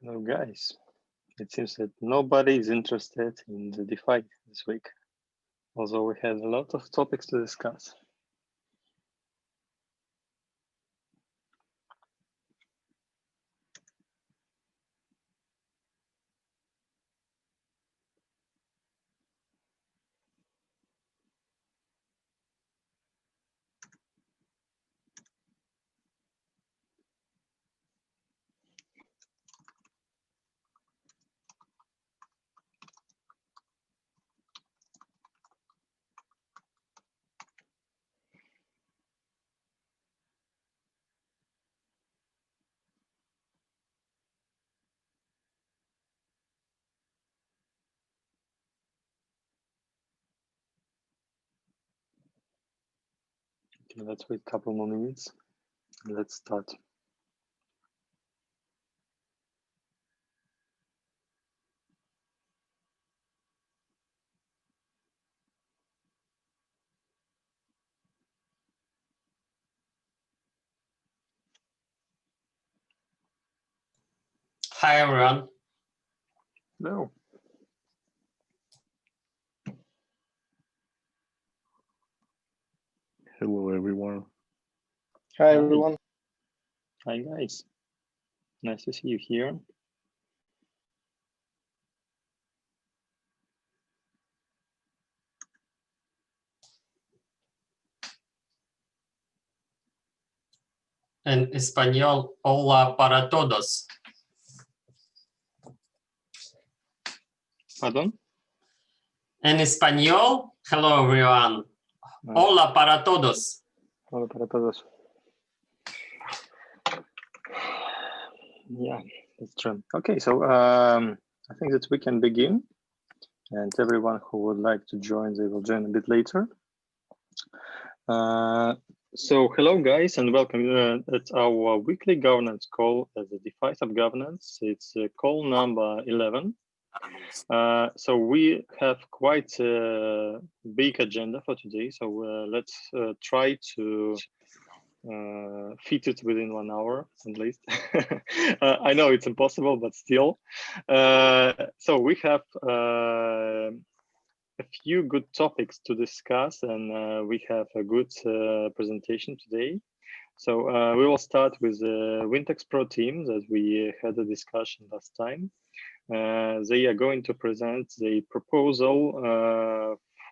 Hello, guys. It seems that nobody is interested in the DeFi this week, although we had a lot of topics to discuss. Okay, let's wait a couple more minutes. Let's start. Hi, everyone. Hello. Hello, everyone. Hi, everyone. Hi, guys. Nice to see you here. En español, hola para todos. Pardon? En español, hello, everyone. Hola para todos. Hola para todos. Yeah, that's true. Okay, so I think that we can begin, and everyone who would like to join, they will join a bit later. So hello, guys, and welcome at our weekly governance call at the DeFi Sub-Governance. It's call number 11. So we have quite a big agenda for today, so let's try to fit it within 1 hour at least. I know it's impossible, but still. So we have a few good topics to discuss, and we have a good presentation today. So we will start with the Wintex.pro team that we had a discussion last time. They are going to present the proposal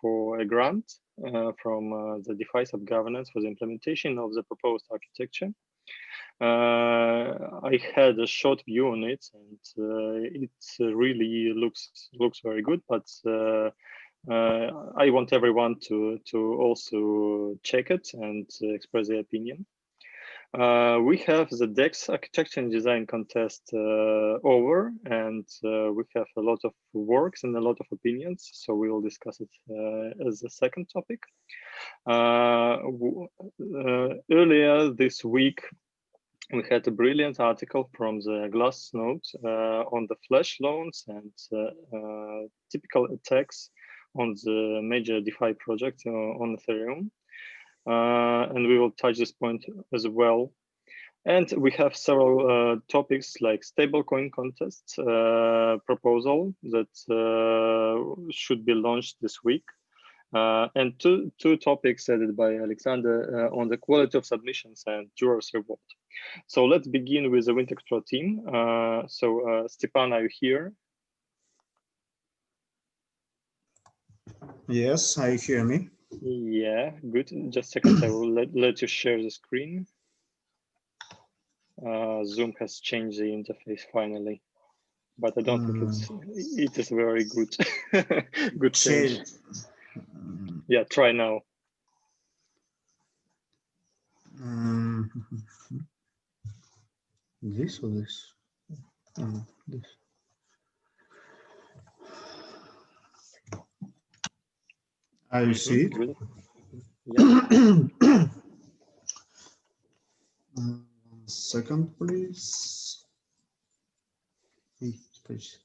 for a grant from the DeFi Sub-Governance for the implementation of the proposed architecture. I had a short view on it, and it really looks very good, but I want everyone to also check it and express their opinion. We have the DEX architecture and design contest over, and we have a lot of works and a lot of opinions, so we will discuss it as the second topic. Earlier this week, we had a brilliant article from the Glassnode on the flash loans and typical attacks on the major DeFi project on Ethereum. And we will touch this point as well. And we have several topics like stablecoin contests proposal that should be launched this week. And two topics added by Alexander on the quality of submissions and Jurors reward. So let's begin with the Wintex.pro team. So Stepan, are you here? Yes, I hear me. Yeah, good. Just a second, I will let you share the screen. Zoom has changed the interface finally, but I don't think it is very good. Good change. Yeah, try now. This or this? This. I see it. Good. Yeah. Second, please. Please.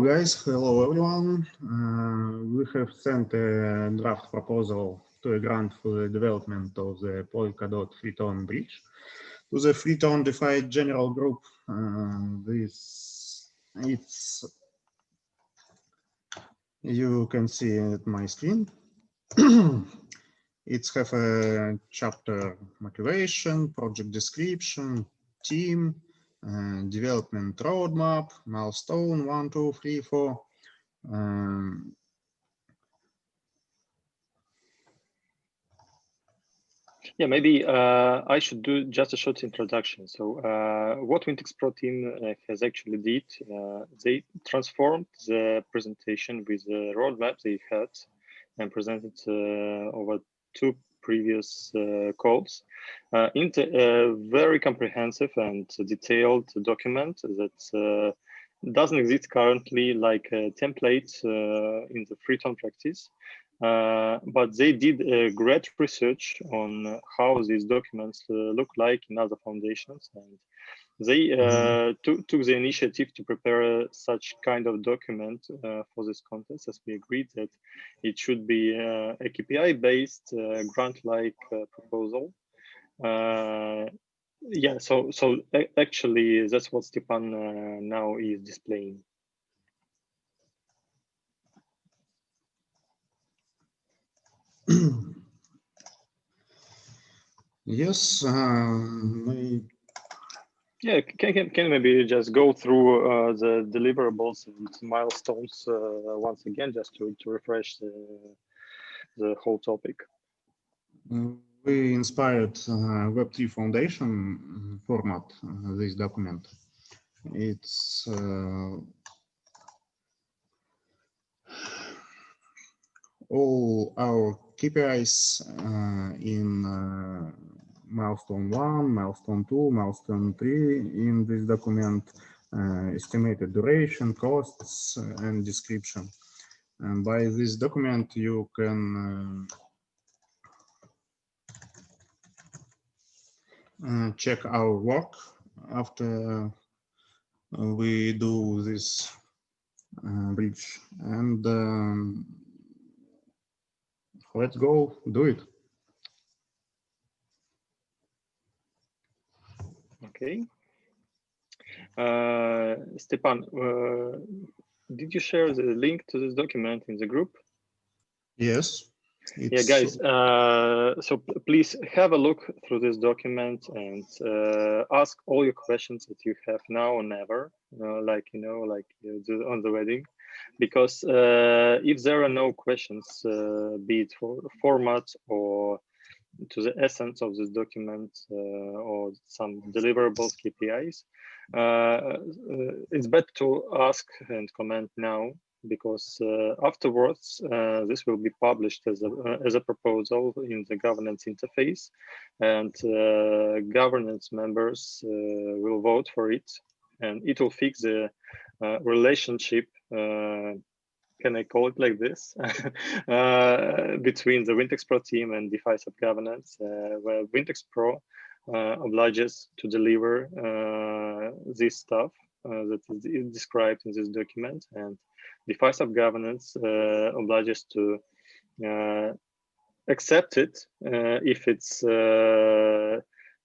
guys, hello everyone. We have sent a draft proposal to a grant for the development of the Polkadot freeton bridge to the freeton DeFi general group. You can see at my screen. It's have a chapter motivation, project description, team, development roadmap, milestone 1, 2, 3, 4. Yeah, maybe I should do just a short introduction. So what Wintex.pro team has actually did, they transformed the presentation with the roadmap they had and presented over 2 previous calls into a very comprehensive and detailed document that doesn't exist currently like a template in the freeton practice. But they did a great research on how these documents look like in other foundations, and they took the initiative to prepare such kind of document for this contest, as we agreed that it should be a KPI-based grant-like proposal. Yeah, so actually that's what Stepan now is displaying. Yes, yeah, can maybe just go through the deliverables and milestones once again, just to refresh the whole topic. We inspired Web3 Foundation format this document. It's all our KPIs in milestone 1, milestone 2, milestone 3 in this document, estimated duration, costs, and description. And by this document, you can check our work after we do this bridge. And let's go do it. Okay. Stepan, did you share the link to this document in the group? Yes. Yeah, guys, so please have a look through this document and ask all your questions that you have now or never, like on the wedding, because if there are no questions, be it for format or to the essence of this document or some deliverables KPIs, it's better to ask and comment now, because afterwards this will be published as a proposal in the governance interface, and governance members will vote for it, and it will fix the relationship, can I call it like this, between the Wintex.pro team and DeFi sub-governance, where Wintex.pro obliges to deliver this stuff that is described in this document, and DeFi sub-governance obliges to accept it if it's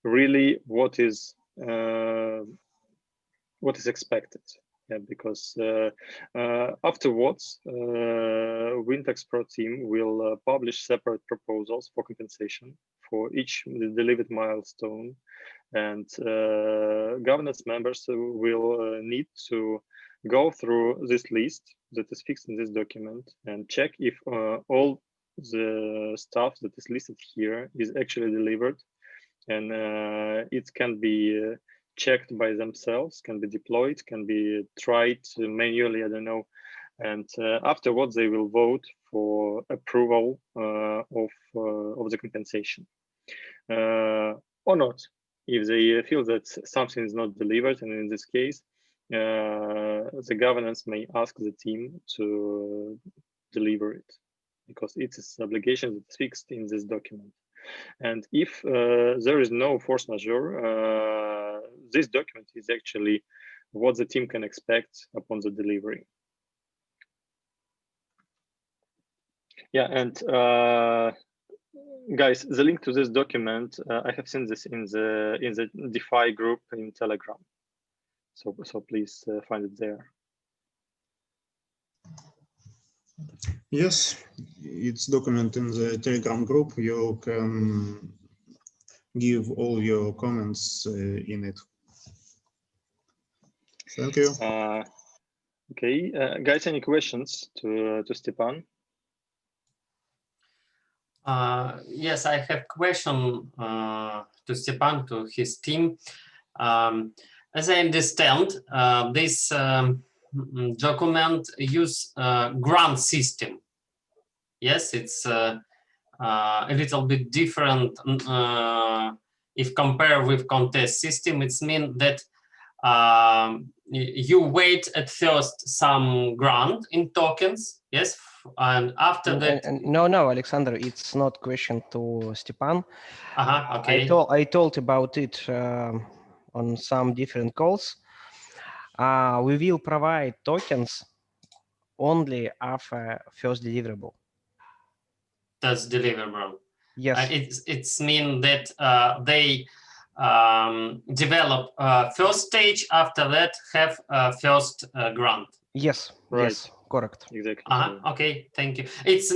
really what is expected. Yeah, because afterwards, Wintex.pro team will publish separate proposals for compensation for each delivered milestone, and governance members will need to go through this list that is fixed in this document and check if all the stuff that is listed here is actually delivered, and it can be checked by themselves, can be deployed, can be tried manually, I don't know. And afterwards, they will vote for approval of the compensation or not, if they feel that something is not delivered. And in this case, the governance may ask the team to deliver it, because it's an obligation that's fixed in this document. And if there is no force majeure, this document is actually what the team can expect upon the delivery. Yeah, and guys, the link to this document, I have seen this in the DeFi group in Telegram. So please find it there. Yes, it's document in the Telegram group. You can give all your comments in it. Thank you. Okay, guys, any questions to Stepan? Yes, I have question to Stepan, to his team. As I understand, this document use grant system. Yes, it's a little bit different if compared with contest system. It's mean that you wait at first some grant in tokens, yes, and after that. No, Alexander, it's not question to Stepan. Okay. I told about it on some different calls. We will provide tokens only after first deliverable. That's deliverable. Yes. It's mean that they develop first stage, after that have first grant. Yes, right. Yes, correct. Exactly. Okay, thank you. It's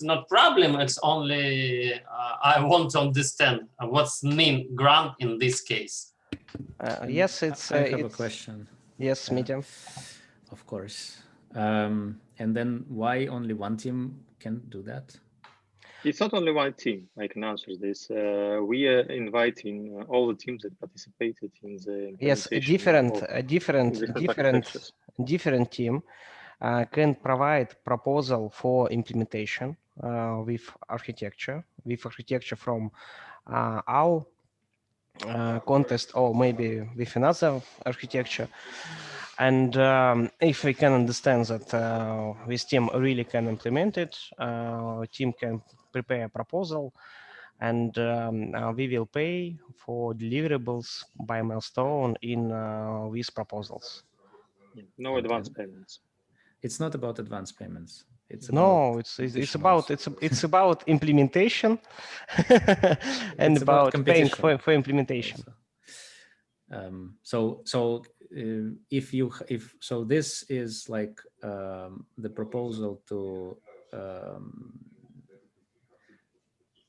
not problem. It's only I want to understand what's mean grant in this case. Yes, it's. I have a question. Yes, Mitya. Of course. And then why only one team can do that? It's not only one team. I can answer this. We are inviting all the teams that participated in the Yes, different team can provide proposal for implementation with architecture from our contest or maybe with another architecture. And if we can understand that this team really can implement it, team can prepare a proposal, and we will pay for deliverables by milestone in these proposals. No advance payments. It's not about advance payments. It's about implementation and about paying for implementation. So this is like the proposal to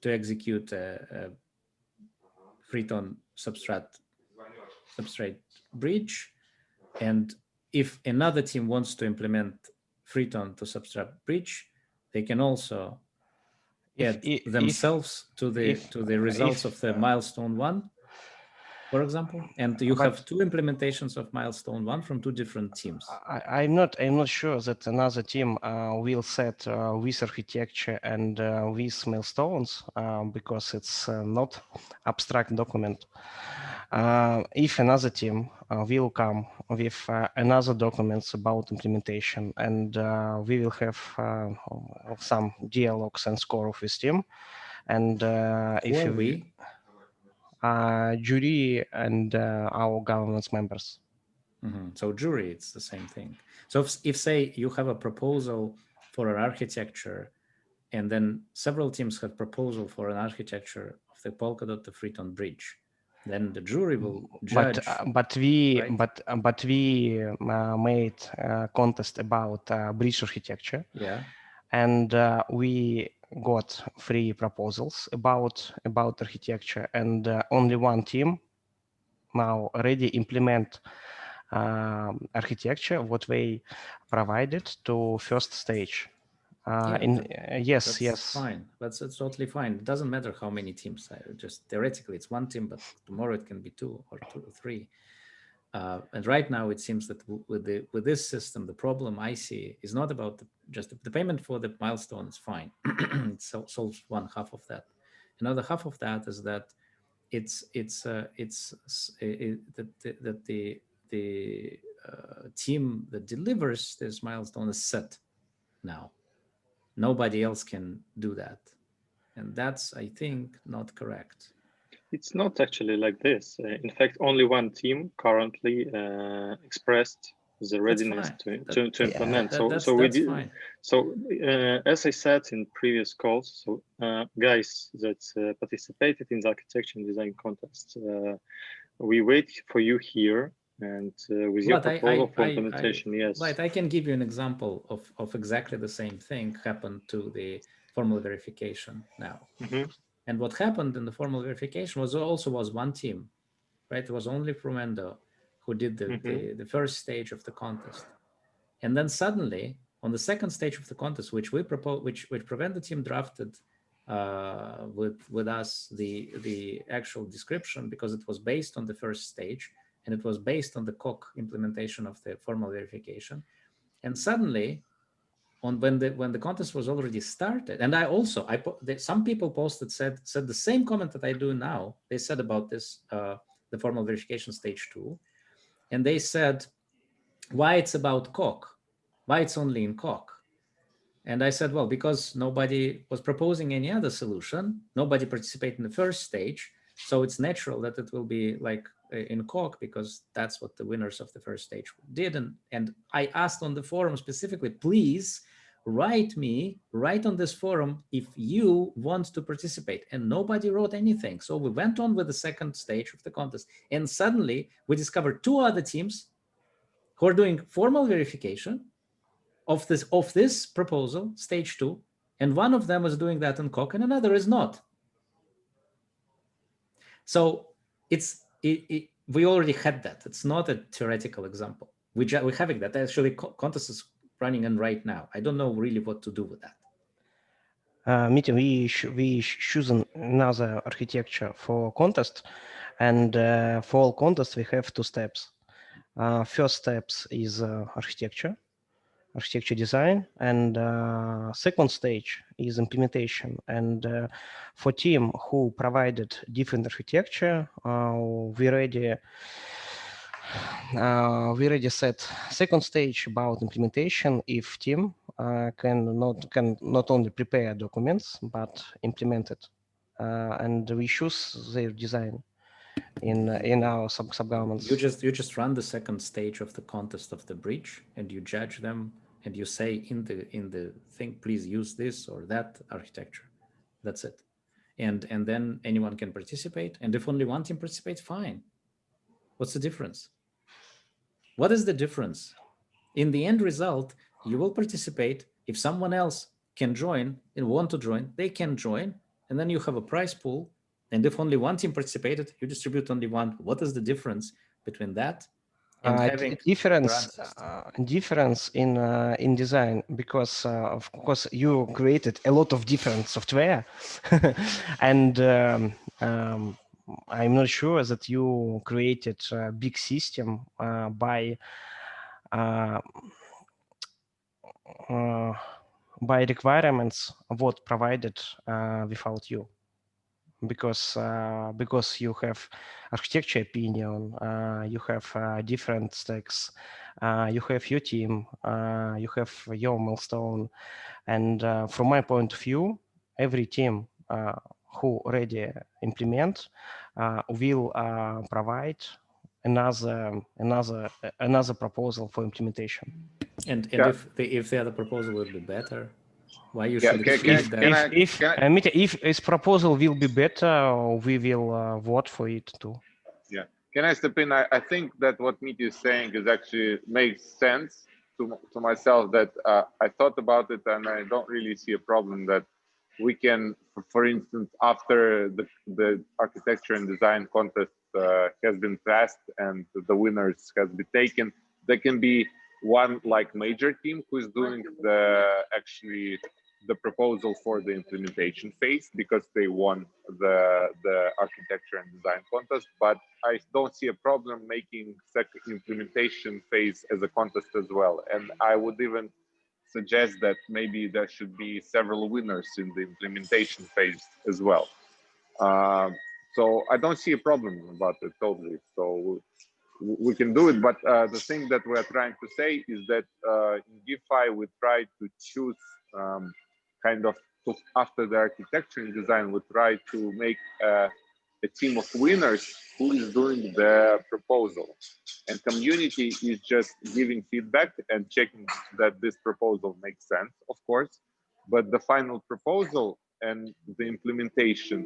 execute a freeton substrate bridge, and if another team wants to implement freeton to substrate bridge, they can also add themselves to the results of the milestone 1, for example, and you have two implementations of milestone 1 from two different teams. I'm not sure that another team will set this architecture and these milestones because it's not abstract document. If another team will come with another documents about implementation, and we will have some dialogues and score of this team, and if we jury and our governance members. So jury, it's the same thing. So if say you have a proposal for an architecture, and then several teams have proposal for an architecture of the Polkadot to freeton bridge, then the jury will judge. But we made a contest about bridge architecture. Yeah. And we got 3 proposals about architecture, and only one team now already implement architecture what they provided to first stage. Yes. Fine. That's totally fine. It doesn't matter how many teams. Just theoretically, it's one team, but tomorrow it can be 2 or 3. And right now, it seems that with this system, the problem I see is not about just the payment for the milestone is fine. It solves one half of that. Another half of that is that the team that delivers this milestone is set now. Nobody else can do that, and that's, I think, not correct. It's not actually like this. In fact, only one team currently expressed the readiness fine. to implement. That's fine. So as I said in previous calls, so guys that participated in the architecture and design contest, we wait for you here and with your proposal for implementation. Yes. Right, I can give you an example of exactly the same thing happened to the formal verification now. And what happened in the formal verification was one team, right? It was only Frumendo who did the first stage of the contest. And then suddenly, on the second stage of the contest, which we proposed, which Prevent the team drafted with us the actual description, because it was based on the first stage and it was based on the COC implementation of the formal verification. And suddenly, when the contest was already started, and some people posted said the same comment that I do now. They said about this the formal verification stage 2, and they said why it's about COC, why it's only in COC. And I said, well, because nobody was proposing any other solution, nobody participated in the first stage, so it's natural that it will be like in COC, because that's what the winners of the first stage did. And I asked on the forum specifically, please write on this forum if you want to participate, and nobody wrote anything. So we went on with the second stage of the contest, and suddenly we discovered 2 other teams who are doing formal verification of this proposal, stage 2, and one of them is doing that in COC and another is not. So we already had that. It's not a theoretical example. We're having that. Actually, contest is running in right now. I don't know really what to do with that. Mitya, we choose another architecture for contest, and for all contests we have 2 steps. First steps is architecture design, and second stage is implementation. And for team who provided different architecture, we already set second stage about implementation. If team can not only prepare documents but implement it, and we choose their design in our sub-governments. You just run the second stage of the contest of the bridge, and you judge them, and you say in the thing, please use this or that architecture. That's it. And then anyone can participate. And if only one team participates, fine. What's the difference? What is the difference? In the end result, you will participate. If someone else can join and want to join, they can join. And then you have a prize pool. And if only one team participated, you distribute only one. What is the difference between that and having difference in design? Because of course you created a lot of different software, and I'm not sure that you created a big system by requirements what provided without you. Because you have architecture opinion, you have different stacks, you have your team, you have your milestone, and from my point of view, every team who already implement will provide another proposal for implementation. And if the other proposal will be better, why you should if this proposal will be better, we will vote for it too. Yeah, can I step in? I think that what Mitya is saying is actually makes sense to myself. That I thought about it, and I don't really see a problem that we can, for instance, after the architecture and design contest has been passed and the winners has been taken, there can be one like major team who is doing the proposal for the implementation phase because they won the architecture and design contest. But I don't see a problem making second implementation phase as a contest as well. And I would even suggest that maybe there should be several winners in the implementation phase as well. So I don't see a problem about it totally. So we can do it, but the thing that we're trying to say is that in DeFi we try to choose after the architecture and design, we try to make a a team of winners who is doing the proposal, and community is just giving feedback and checking that this proposal makes sense, of course, but the final proposal and the implementation,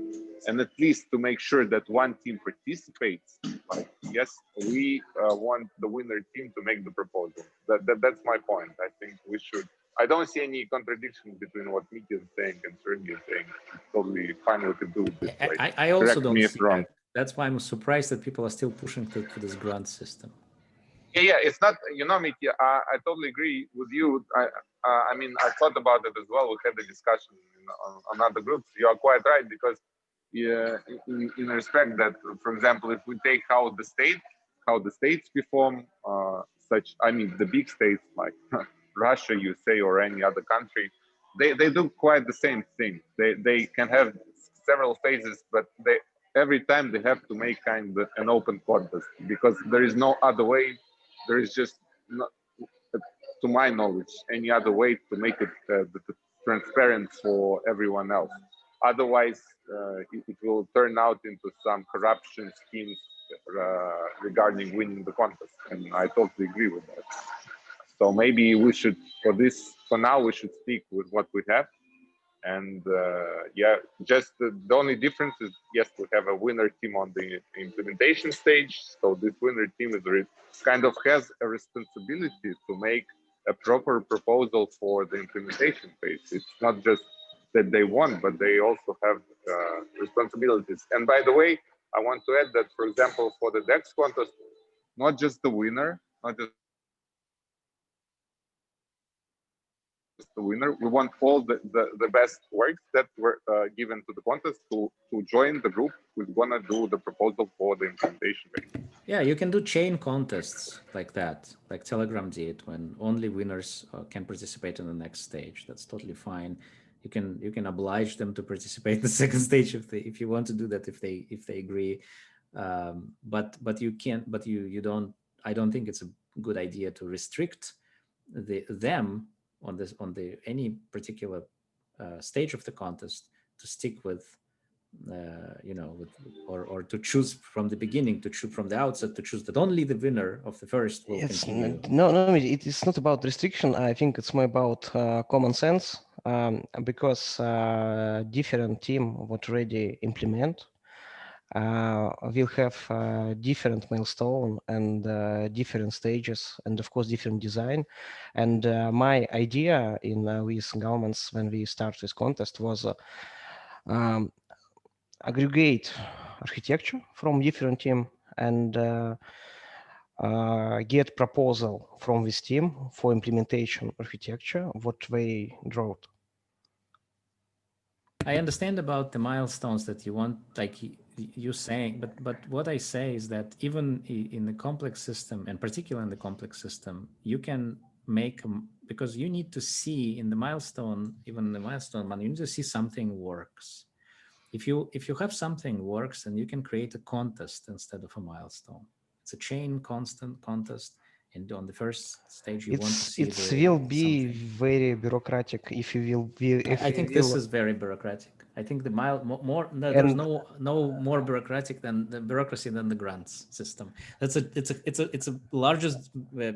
and at least to make sure that one team participates, like, yes, we want the winner team to make the proposal. That's my point. I think we should, I don't see any contradiction between what Mitya is saying and Sergey is saying. It's totally fine, we could do it this way. I also Correct don't me see if wrong. that. That's why I'm surprised that people are still pushing to this grant system. Yeah, it's not, you know, Mitya, I totally agree with you. I mean, I thought about it as well. We had a discussion on other groups. You are quite right, because in respect that, for example, if we take how the states perform, such, I mean, the big states like Russia, USA, or any other country, they do quite the same thing. They can have several phases, but every time they have to make kind of an open contest, because there is no other way. There is just not, to my knowledge, any other way to make it transparent for everyone else. Otherwise, it will turn out into some corruption schemes regarding winning the contest, and I totally agree with that. So maybe we should, for now, we should stick with what we have. And yeah, just the only difference is, yes, we have a winner team on the implementation stage. So this winner team is kind of has a responsibility to make a proper proposal for the implementation phase. It's not just that they won, but they also have responsibilities. And by the way, I want to add that, for example, for the DEX contest, not just the winner, we want all the best works that were given to the contest to join the group who's gonna do the proposal for the implementation phase. Yeah, you can do chain contests like that, like Telegram did, when only winners can participate in the next stage. That's totally fine. You can oblige them to participate in the second stage if you want to do that, if they agree. But you can't. But you don't. I don't think it's a good idea to restrict them on any particular stage of the contest to stick with. You know, or to choose from the beginning, to choose from the outset, to choose that only the winner of the first will continue. No, it is not about restriction. I think it's more about common sense, because different team would already implement will have different milestone and different stages, and of course different design. And my idea in with governments when we start this contest was aggregate architecture from different team and get proposal from this team for implementation architecture, what they wrote. I understand about the milestones that you want, like you're saying, but what I say is that even in the complex system, and particularly in the complex system, you can make because you need to see in the milestone, even the milestone one, you need to see something works. If you have something works, then you can create a contest instead of a milestone. It's a chain constant contest, and on the first stage you want to see it will be very bureaucratic if you will be. I think this is very bureaucratic. I think the there's no more bureaucratic than the bureaucracy than the grants system. It's a largest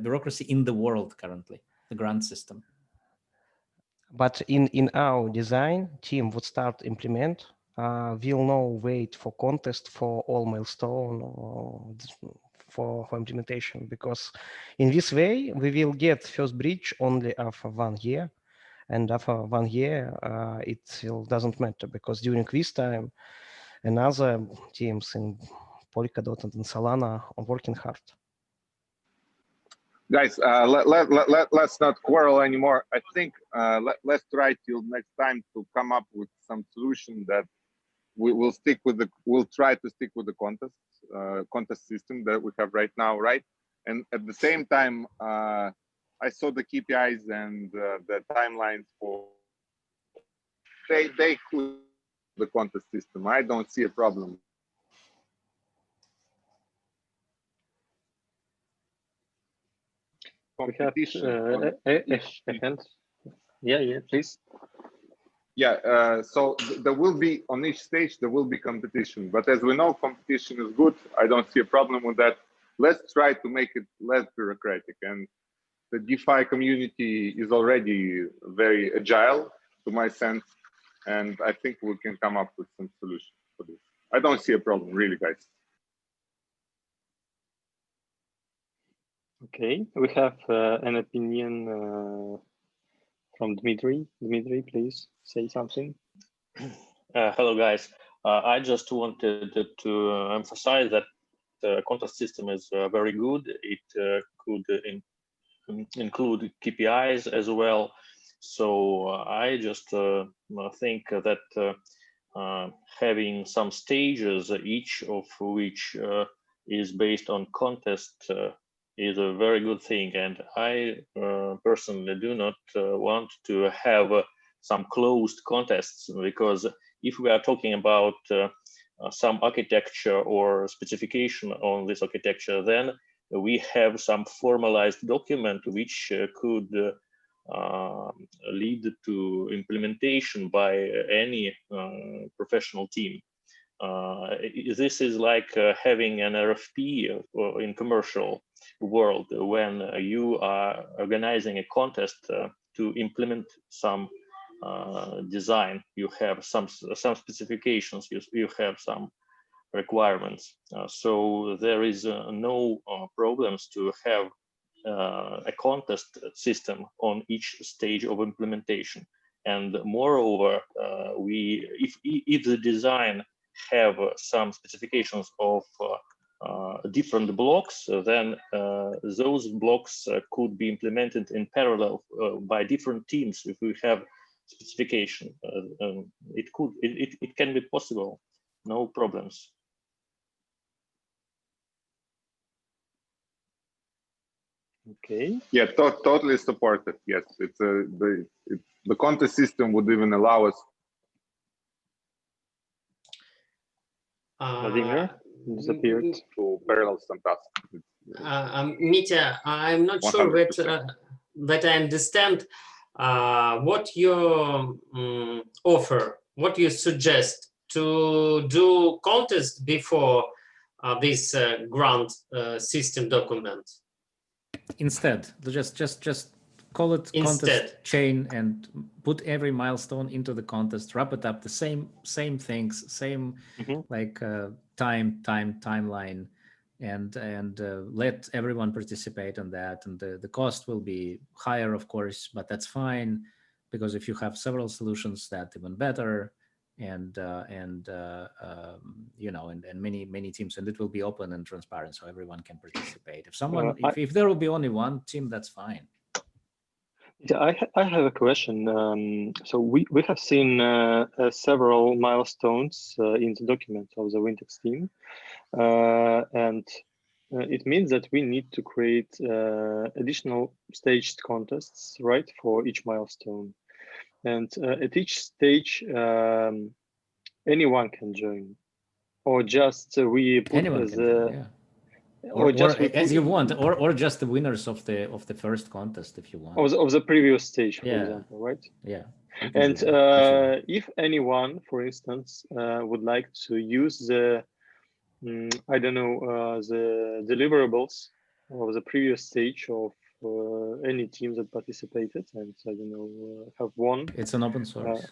bureaucracy in the world currently, the grant system. But in our design, team would start implement. We'll no wait for contest for all milestone or for implementation, because in this way we will get first bridge only after 1 year, and after 1 year it still doesn't matter, because during this time another teams in Polkadot and in Solana are working hard. Guys, let's not quarrel anymore. I think let's try till next time to come up with some solution that we'll try to stick with the contest system that we have right now, right? And at the same time, I saw the KPIs and the timelines for they could the contest system. I don't see a problem. We have a hand. Yeah, please. Yeah, so there will be, on each stage, there will be competition. But as we know, competition is good. I don't see a problem with that. Let's try to make it less bureaucratic. And the DeFi community is already very agile, to my sense. And I think we can come up with some solutions for this. I don't see a problem, really, guys. Okay, we have an opinion from Dmitry. Dmitry, please say something. Hello, guys. I just wanted to emphasize that the contest system is very good. It could include KPIs as well. So I just think that having some stages, each of which is based on contest, is a very good thing. And I personally do not want to have some closed contests, because if we are talking about some architecture or specification on this architecture, then we have some formalized document which could lead to implementation by any professional team. This is like having an RFP in commercial world when you are organizing a contest to implement some design. You have some specifications, you have some requirements. So there is no problems to have a contest system on each stage of implementation. And moreover, if the design have some specifications of different blocks, then those blocks could be implemented in parallel by different teams. If we have specification, it can be possible, no problems. Okay. Yeah, totally support it. Yes, it's the contest system would even allow us. Vladimir disappeared. To parallel some tasks. Mitya, I'm not sure 100%. that I understand what you offer, what you suggest to do contest before this grant system document. Instead, just call it contest chain and put every milestone into the contest, wrap it up the same things, same like timeline, and let everyone participate in that. And the cost will be higher, of course, but that's fine, because if you have several solutions, that's even better. And you know, and many teams, and it will be open and transparent, so everyone can participate. If someone, if there will be only one team, that's fine. Yeah, I have a question. So we have seen several milestones in the document of the Wintex team, and it means that we need to create additional staged contests, right, for each milestone. And at each stage, anyone can join, or just we put Anyone as can join, yeah. Or just as you want, or just the winners of the first contest, if you want. Of the previous stage, for example, right? Yeah. And if anyone, for instance, would like to use the, I don't know, the deliverables of the previous stage of any team that participated and, I don't know, have won. It's an open source.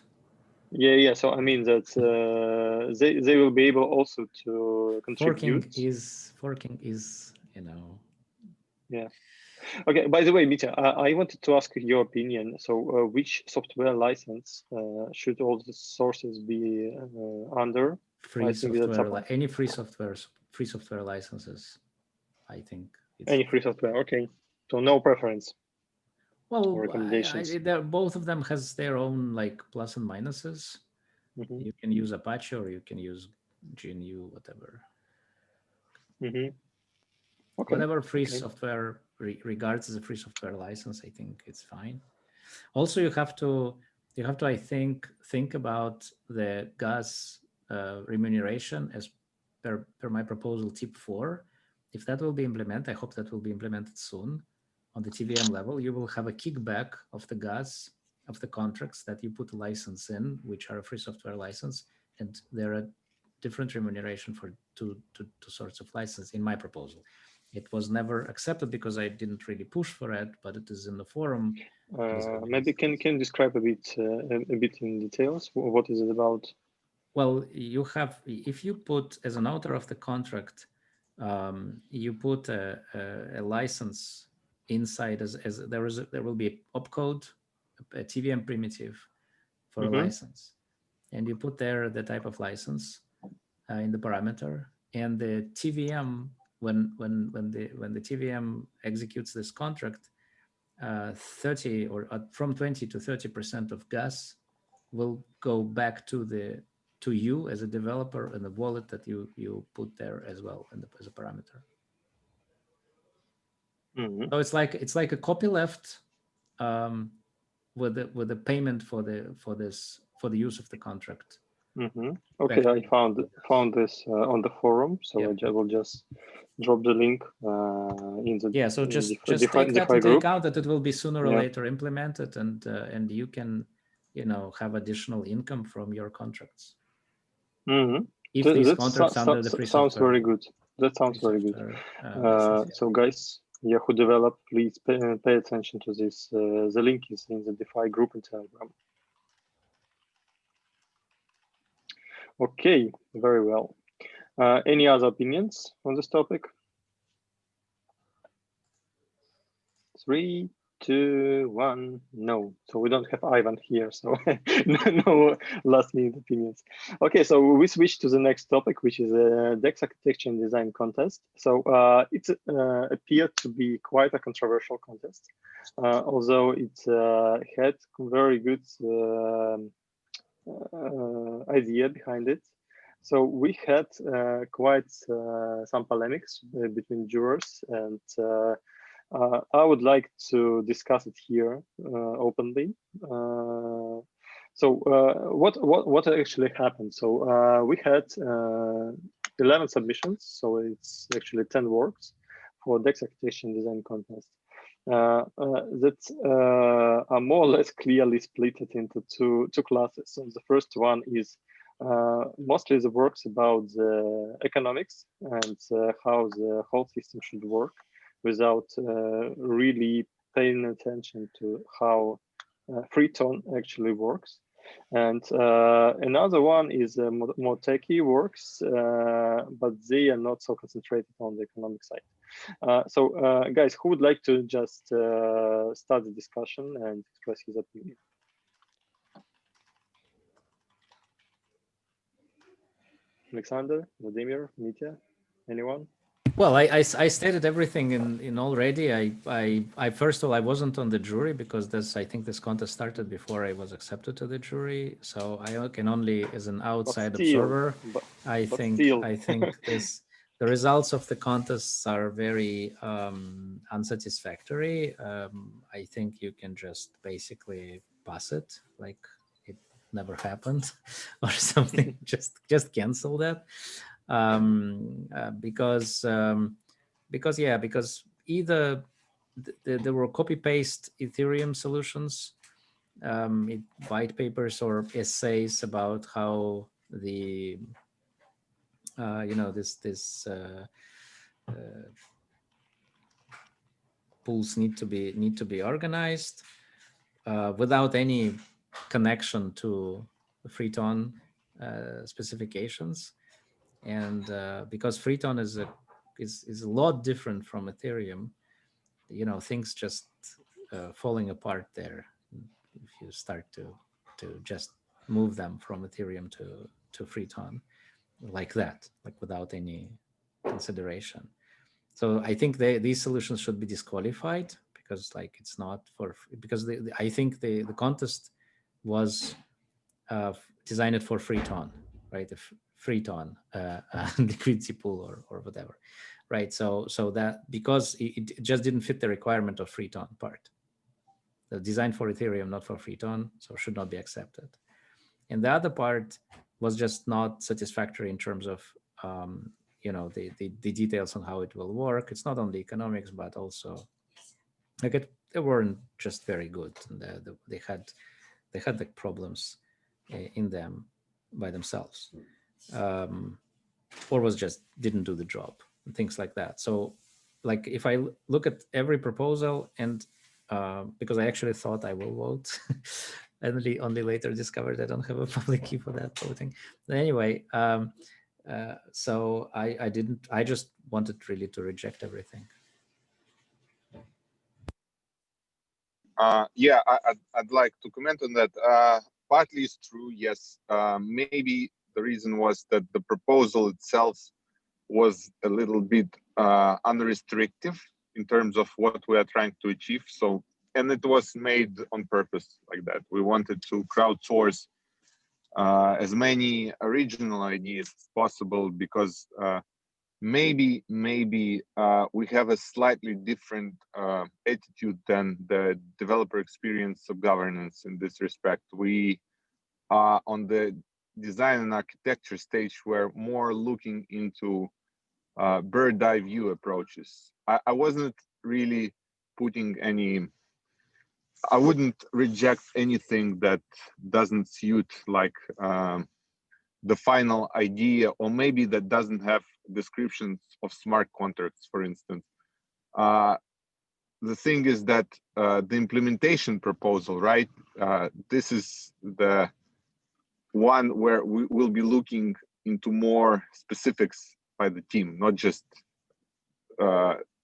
Yeah. So I mean that they will be able also to contribute. Forking is, you know. Yeah. Okay. By the way, Mitya, I wanted to ask your opinion. So, which software license should all the sources be under? Free software, any free software licenses. I think. Any free software. Okay. So no preference. Well, recommendations. Both of them has their own like plus and minuses. You can use Apache or you can use GNU, whatever. Okay. Whatever free software regards as a free software license, I think it's fine. Also, you have to I think about the gas remuneration as per my proposal tip 4. If that will be implemented, I hope that will be implemented soon. On the TVM level, you will have a kickback of the gas of the contracts that you put a license in, which are a free software license, and there are different remuneration for two sorts of license in my proposal. It was never accepted because I didn't really push for it, but it is in the forum. Maybe can you describe a bit in details? What is it about? Well, you have, if you put as an author of the contract, you put a license inside as there will be a opcode, a TVM primitive for a license, and you put there the type of license in the parameter, and the TVM when the TVM executes this contract, 30 or from 20 to 30% of gas will go back to you as a developer in the wallet that you put there as well as a parameter. So it's like a copyleft with the payment for the use of the contract. Okay, I found this on the forum, so I will just drop the link in the so just take that into account that it will be sooner or later implemented, and you can have additional income from your contracts. If these contracts under the free sounds software, very good. That sounds very good. So guys, who develop, please pay attention to this. The link is in the DeFi group in Telegram. Okay, very well. Any other opinions on this topic? 3, 2, 1, no. So we don't have Ivan here, so no last minute opinions. Okay, so we switch to the next topic, which is a DEX architecture and design contest. So it appeared to be quite a controversial contest, although it had very good idea behind it. So we had quite some polemics between jurors, and I would like to discuss it here openly. So what actually happened? So we had 11 submissions, so it's actually 10 works for DEX architecture and design contest. That are more or less clearly split into two classes. So the first one is mostly the works about the economics and how the whole system should work, without really paying attention to how freeton actually works. And another one is more techie works, but they are not so concentrated on the economic side. So guys, who would like to just start the discussion and express his opinion? Alexander, Vladimir, Mitya, anyone? Well, I stated everything in already. I first of all, I wasn't on the jury because I think this contest started before I was accepted to the jury. So I can only, as an outside observer, I think the results of the contests are very unsatisfactory. I think you can just basically pass it, like it never happened or something. just cancel that. Because either there were copy-paste Ethereum solutions, white papers or essays about how the this pools need to be organized without any connection to the freeton specifications. And because freeton is a lot different from Ethereum, things just falling apart there if you start to just move them from Ethereum to freeton like that, like without any consideration. So I think these solutions should be disqualified because it's not because I think the contest was designed for freeton, right? Freeton liquidity pool or whatever, right? So that because it just didn't fit the requirement of freeton part. The design for Ethereum, not for freeton, so should not be accepted. And the other part was just not satisfactory in terms of the details on how it will work. It's not only economics, but also they weren't just very good. And they had they had like problems in them by themselves, or was just didn't do the job and things like that. So like if I look at every proposal and because I actually thought I will vote and only later discovered I don't have a public key for that voting. But anyway, so I just wanted really to reject everything. Yeah, I'd like to comment on that. Partly it's true, yes. Maybe the reason was that the proposal itself was a little bit unrestrictive in terms of what we are trying to achieve. So, and it was made on purpose like that. We wanted to crowdsource as many original ideas as possible because maybe we have a slightly different attitude than the developer experience of governance in this respect. We are on the design and architecture stage, we're more looking into bird eye view approaches. I wasn't really putting any, I wouldn't reject anything that doesn't suit like the final idea, or maybe that doesn't have descriptions of smart contracts, for instance. The thing is that the implementation proposal, right? This is the one where we will be looking into more specifics by the team, not just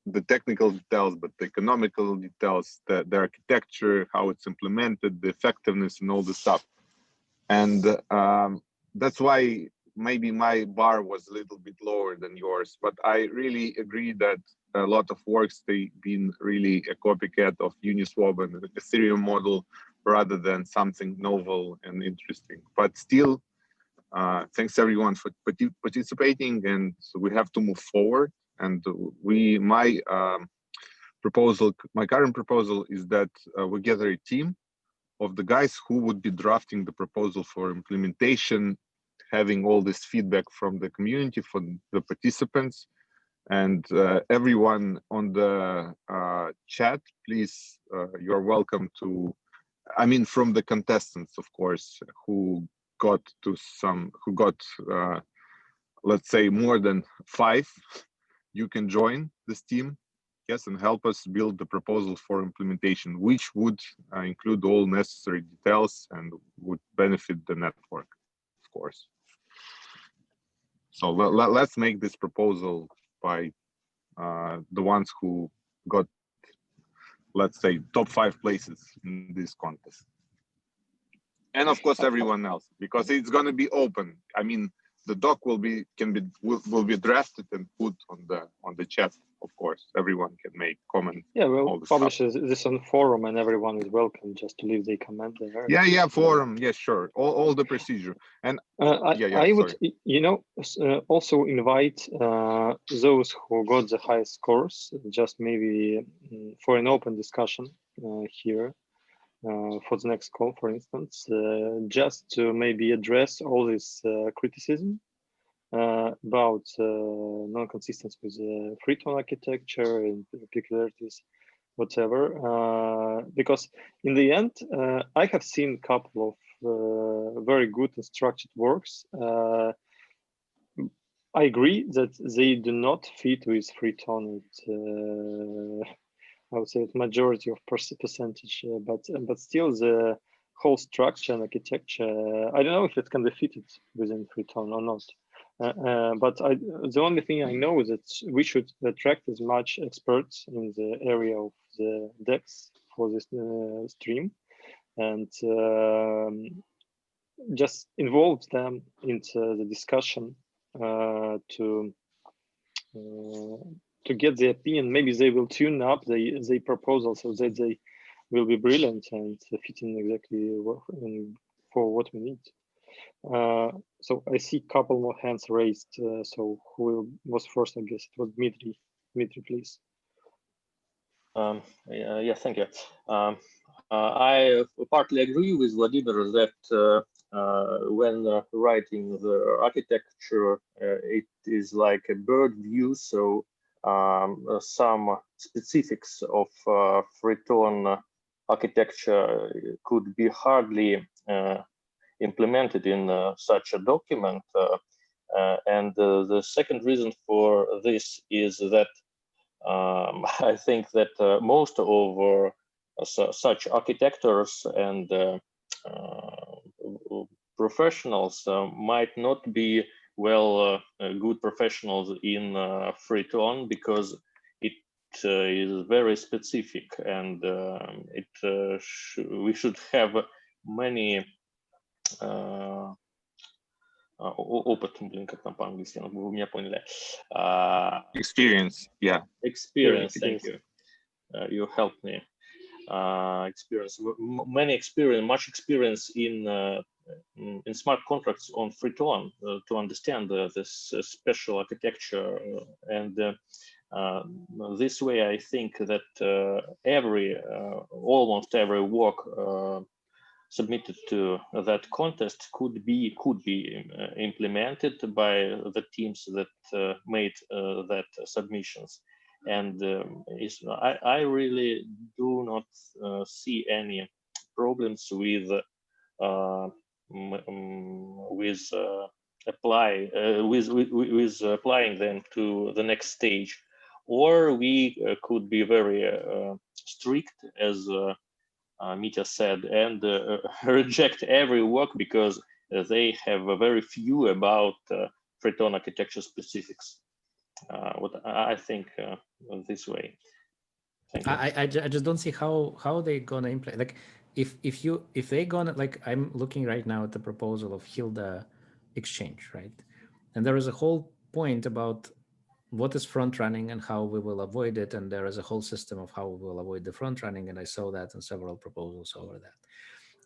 the technical details, but the economical details, the architecture, how it's implemented, the effectiveness, and all the stuff. And that's why maybe my bar was a little bit lower than yours, but I really agree that a lot of works, they've been really a copycat of Uniswap and the Ethereum model rather than something novel and interesting. But still, thanks everyone for participating, and so we have to move forward. And my current proposal is that we gather a team of the guys who would be drafting the proposal for implementation, having all this feedback from the community, from the participants, and everyone on the chat, please, you're welcome to, I mean, from the contestants, of course, who got let's say more than 5, you can join this team, yes, and help us build the proposal for implementation, which would include all necessary details and would benefit the network, of course. So let's make this proposal by the ones who got, let's say, top 5 places in this contest. And of course, everyone else, because it's going to be open. I mean, the doc will be drafted and put on the chat. Of course, everyone can make comments. Yeah, we'll publish this on forum, and everyone is welcome just to leave their comment there. Yeah, forum. Yes, sure. All the procedure. And I would, also invite those who got the highest scores, just maybe for an open discussion here. For the next call, for instance, just to maybe address all this criticism about non-consistency with freeton architecture and peculiarities, whatever. Because in the end, I have seen a couple of very good and structured works. I agree that they do not fit with freeton. I would say it's majority of percentage, but still the whole structure and architecture, I don't know if it can be fitted within freeton or not. But the only thing I know is that we should attract as much experts in the area of the DEX for this stream, and just involve them into the discussion to get the opinion. Maybe they will tune up the proposal so that they will be brilliant and fitting exactly for what we need. So I see a couple more hands raised. So who was first? I guess it was Dmitry. Dmitry, please. Yeah, thank you. I partly agree with Vladimir that when writing the architecture, it is like a bird view. So some specifics of freeton architecture could be hardly implemented in such a document. And the second reason for this is that I think that most of such architects and professionals might not be good professionals in freeton, because it is very specific, and we should have many опыт, блин, как там по-английски, вы меня поняли. Experience, yeah. Experience, thank you. You helped me. Experience, much experience in smart contracts on freeton to understand this special architecture, and this way I think that almost every work submitted to that contest could be implemented by the teams that made that submissions. And I really do not see any problems with applying them to the next stage, or we could be very strict, as Mitya said, and reject every work because they have very few about freeton architecture specifics. What I think this way. I just don't see how they gonna implement. Like if they gonna, like, I'm looking right now at the proposal of Hilda exchange, right? And there is a whole point about what is front running and how we will avoid it, and there is a whole system of how we will avoid the front running, and I saw that in several proposals over that.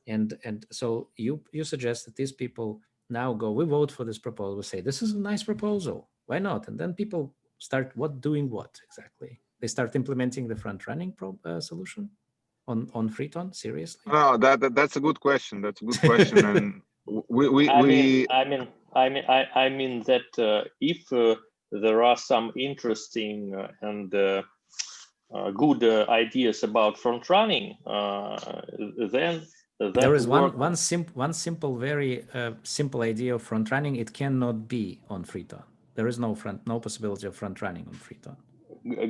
And so you suggest that these people now go, we vote for this proposal, we say this is a nice proposal, why not? And then people start doing what exactly? They start implementing the front running solution on freeton? Seriously? No, that's a good question. That's a good question. And I mean that if there are some interesting and good ideas about front running, then there is one simple, very simple idea of front running. It cannot be on freeton. There is no possibility of front running on freeton.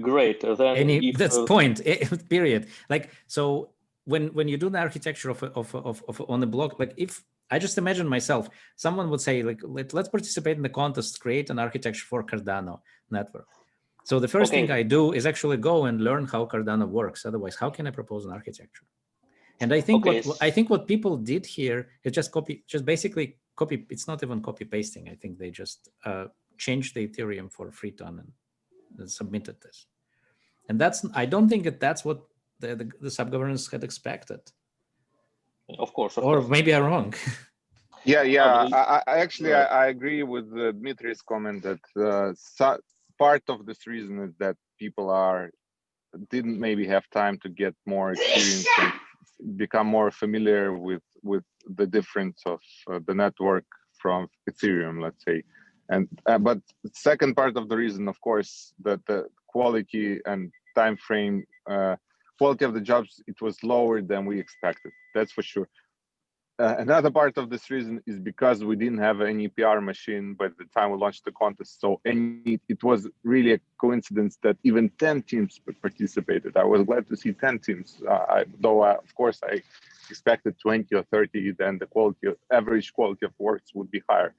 Great. Then that's point. Period. Like, so when you do the architecture of on the block, like, if I just imagine myself, someone would say, like, let's participate in the contest, create an architecture for Cardano network. So the first thing I do is actually go and learn how Cardano works. Otherwise, how can I propose an architecture? And I think what people did here is just basically copy. It's not even copy pasting. I think they just changed the Ethereum for freeton and submitted this. And I don't think that's what the sub-governance had expected. Of course. Or maybe I'm wrong. Yeah. I agree with Dmitry's comment that part of this reason is that people didn't maybe have time to get more experience and become more familiar with the difference of the network from Ethereum, let's say. And but the second part of the reason, of course, that the quality and time frame, quality of the jobs, it was lower than we expected. That's for sure. Another part of this reason is because we didn't have any PR machine by the time we launched the contest. So it was really a coincidence that even 10 teams participated. I was glad to see 10 teams, though of course I expected 20 or 30, then the average quality of works would be higher.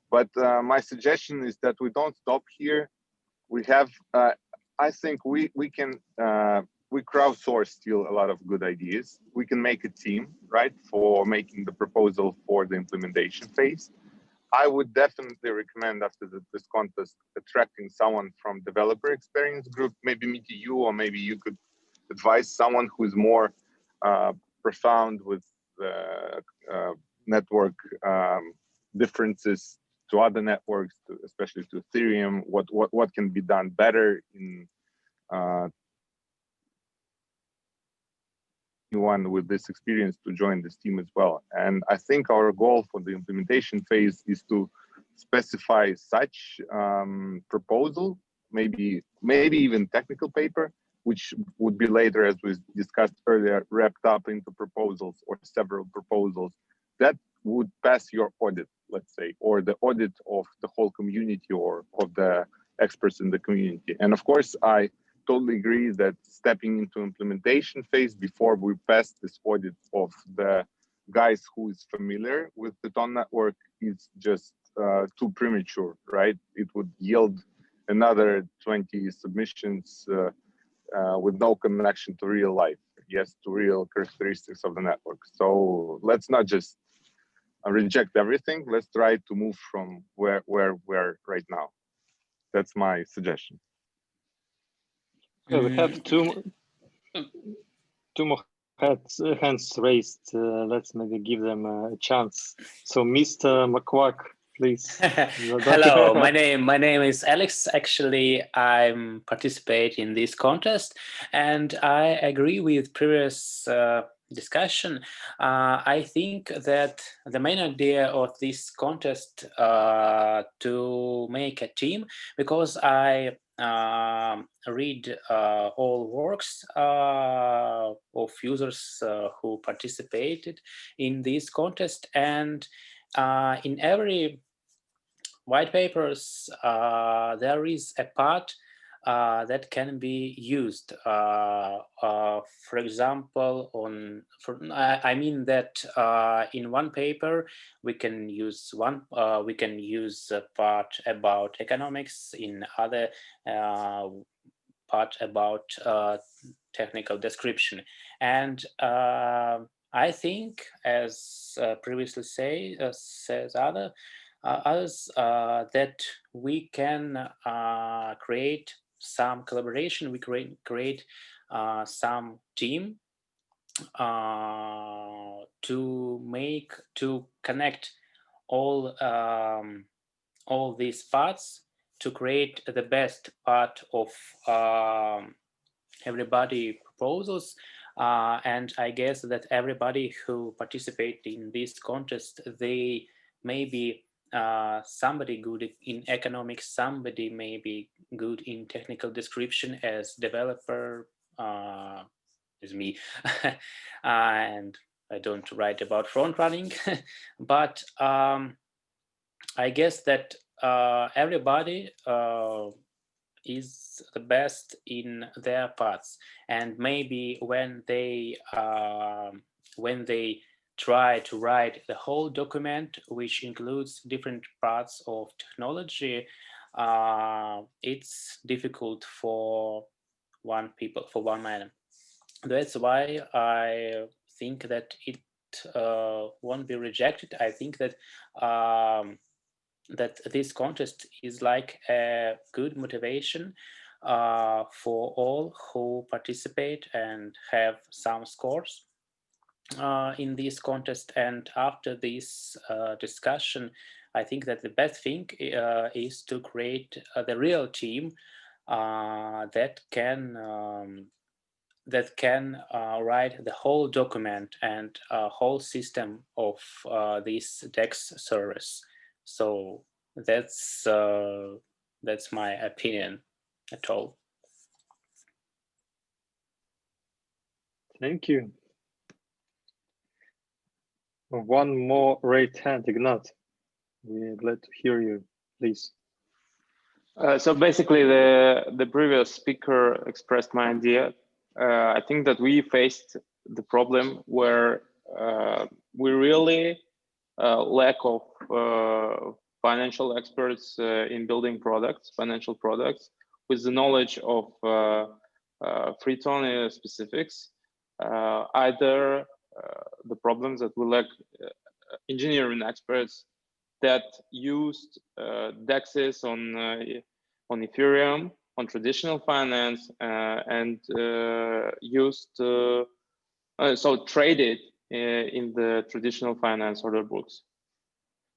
But my suggestion is that we don't stop here. We have, I think we can, we crowdsource still a lot of good ideas. We can make a team, right, for making the proposal for the implementation phase. I would definitely recommend after this contest attracting someone from developer experience group, maybe Mitya, you, or maybe you could advise someone who is more profound with the network differences to other networks, especially to Ethereum, what can be done better in anyone with this experience to join this team as well. And I think our goal for the implementation phase is to specify such proposal, maybe even technical paper, which would be later, as we discussed earlier, wrapped up into proposals or several proposals, that would pass your audit, let's say, or the audit of the whole community or of the experts in the community. And of course, I totally agree that stepping into implementation phase before we pass this audit of the guys who is familiar with the Python network is just too premature, right? It would yield another 20 submissions with no connection to real life, yes, to real characteristics of the network. So let's not just reject everything. Let's try to move from where we're right now. That's my suggestion. Yeah, we have two more hands raised. Let's maybe give them a chance. So, Mr. McQuack, please. Hello, my name is Alex. Actually, I'm participating in this contest, and I agree with previous discussion. I think that the main idea of this contest to make a team, because I read all works of users who participated in this contest, and in every white papers there is a part that can be used. For example, I mean that in one paper we can use a part about economics, in other part about technical description, and I think, as previously says others, that we can create some collaboration. We create some team to connect all these parts to create the best part of everybody proposals. And I guess that everybody who participate in this contest, they may be somebody good in economics, somebody may be good in technical description, as developer is me. And I don't write about front running, but I guess that everybody is the best in their parts, and maybe when they try to write the whole document, which includes different parts of technology, it's difficult for one man. That's why I think that it won't be rejected. I think that that this contest is like a good motivation for all who participate and have some scores in this contest. And after this discussion, I think that the best thing is to create the real team that can write the whole document and whole system of this DEX service. So that's my opinion at all. Thank you. One more raised hand, Ignat. We're glad to hear you. Please. So basically, the previous speaker expressed my idea. I think that we faced the problem where we really lack of financial experts in building products, financial products, with the knowledge of freeton specifics. Either the problems that we lack engineering experts that used DEXs on Ethereum, on traditional finance, and used so traded in the traditional finance order books.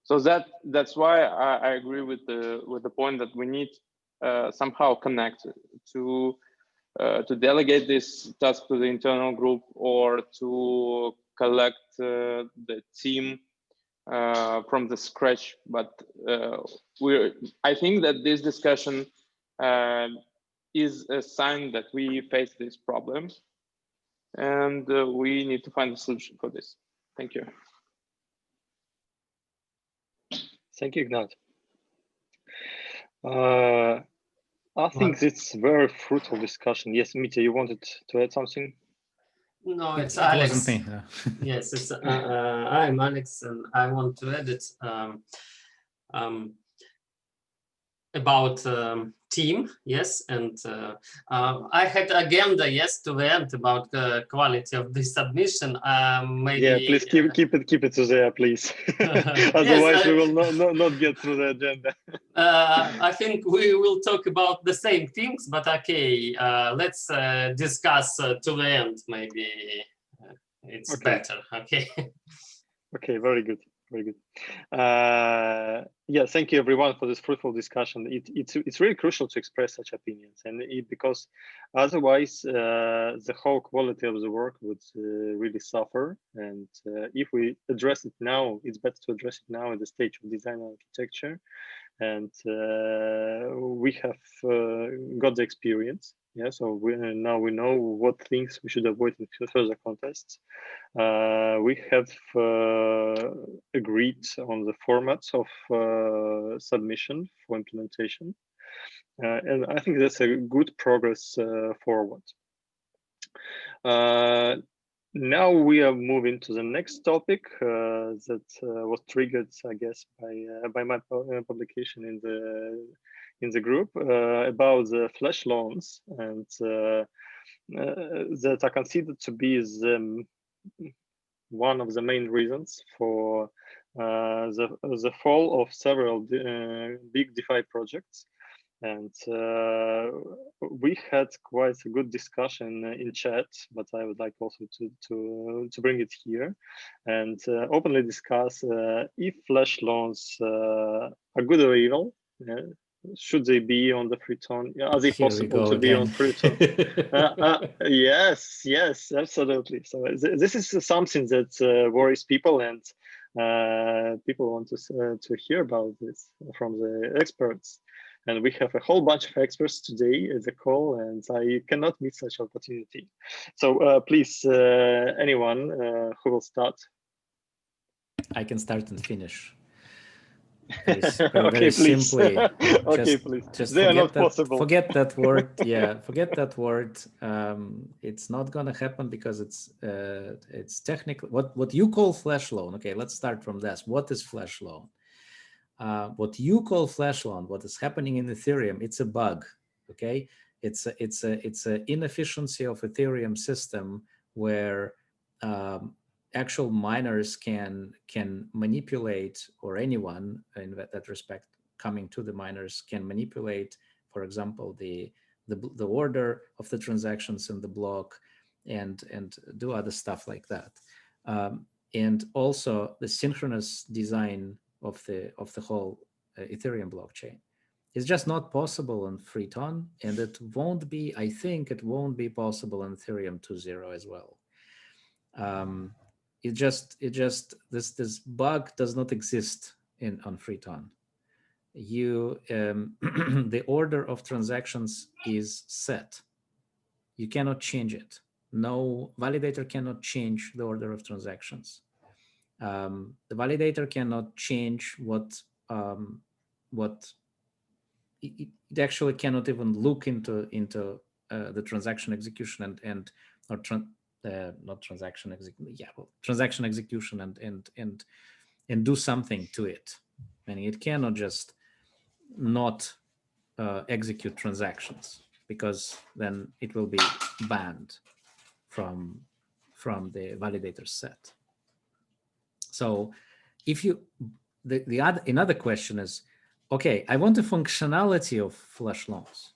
So that's why I agree with the point that we need somehow connect to delegate this task to the internal group, or to collect the team from the scratch. But I think that this discussion is a sign that we face these problems, and we need to find a solution for this. Thank you. Thank you, Ignat. I think it's very fruitful discussion. Yes, Mitya, you wanted to add something? No, it's It Alex. wasn't me. No. Yes, it's I'm Alex, and I want to add it about team. Yes, and I had agenda. Yes, to the end about the quality of the submission. Maybe. Yeah, please keep it to there, please. Otherwise, we will not get through the agenda. I think we will talk about the same things, but okay, let's discuss to the end. Maybe it's better. Okay. Okay, very good. Very good. Yeah, thank you everyone for this fruitful discussion. It's really crucial to express such opinions, and because otherwise the whole quality of the work would really suffer. And if we address it now, it's better to address it now at the stage of design and architecture. And we have got the experience. Yeah, so now we know what things we should avoid in further contests. We have agreed on the formats of submission for implementation. And I think that's a good progress forward. Now we are moving to the next topic that was triggered, I guess, by my publication in the group about the flash loans, and that are considered to be one of the main reasons for the fall of several big DeFi projects. And we had quite a good discussion in chat, but I would like also to bring it here and openly discuss if flash loans are good or evil. Should they be on the freeton? Are they possible to be on freeton? Yes, absolutely. So this is something that worries people, and people want to hear about this from the experts. And we have a whole bunch of experts today at the call, and I cannot miss such opportunity. So please, anyone who will start? I can start and finish. Okay, please. Simply. Okay, please. Just they are not that, possible. Forget that word. Yeah, forget that word. It's not gonna happen because it's technically what you call flash loan. Okay, let's start from this. What is flash loan? What you call flash loan, what is happening in Ethereum, it's a bug. Okay, it's a inefficiency of Ethereum system where actual miners can manipulate, or anyone in that respect coming to the miners can manipulate, for example, the order of the transactions in the block, and do other stuff like that, and also the synchronous design of the whole Ethereum blockchain is just not possible on freeton, and it won't be. I think it won't be possible on Ethereum 2.0 as well. This bug does not exist on freeton. The order of transactions is set. You cannot change it. No validator cannot change the order of transactions. The validator cannot change what it actually cannot even look into the transaction execution transaction execution and do something to it. Meaning it cannot just not execute transactions, because then it will be banned from the validator set. So if you another question is, okay, I want the functionality of flash loans.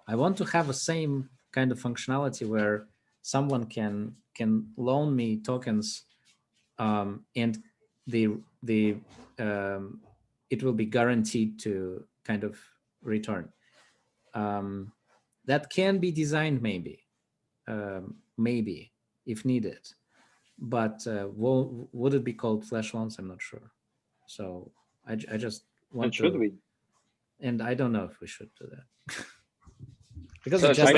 I want to have the same kind of functionality where someone can loan me tokens, and it will be guaranteed to kind of return. That can be designed maybe if needed, but would it be called flash loans? I'm not sure. So I just want and should we? And I don't know if we should do that. Because So it's just,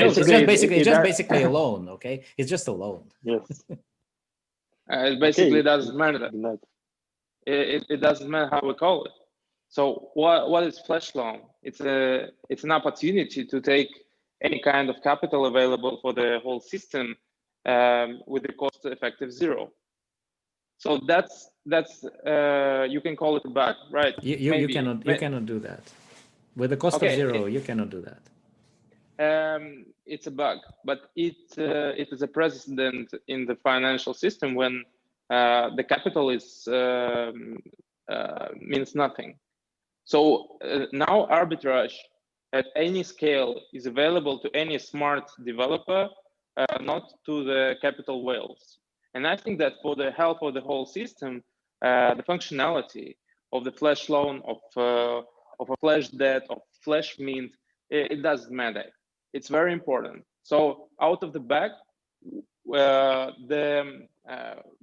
basically, it's just basically a loan, okay? It's just a loan. Yes. It basically Okay. doesn't matter. Ignat. It doesn't matter how we call it. So what is flash loan? It's an opportunity to take any kind of capital available for the whole system with the cost effective zero. So that's you can call it a bug, right? You cannot do that with the cost of zero. You cannot do that. It's a bug, but it is a precedent in the financial system when the capital is means nothing. So now arbitrage at any scale is available to any smart developer, not to the capital whales. And I think that for the health of the whole system, the functionality of the flash loan, of a flash debt, of flash mint, it doesn't matter. It's very important. So out of the bag, the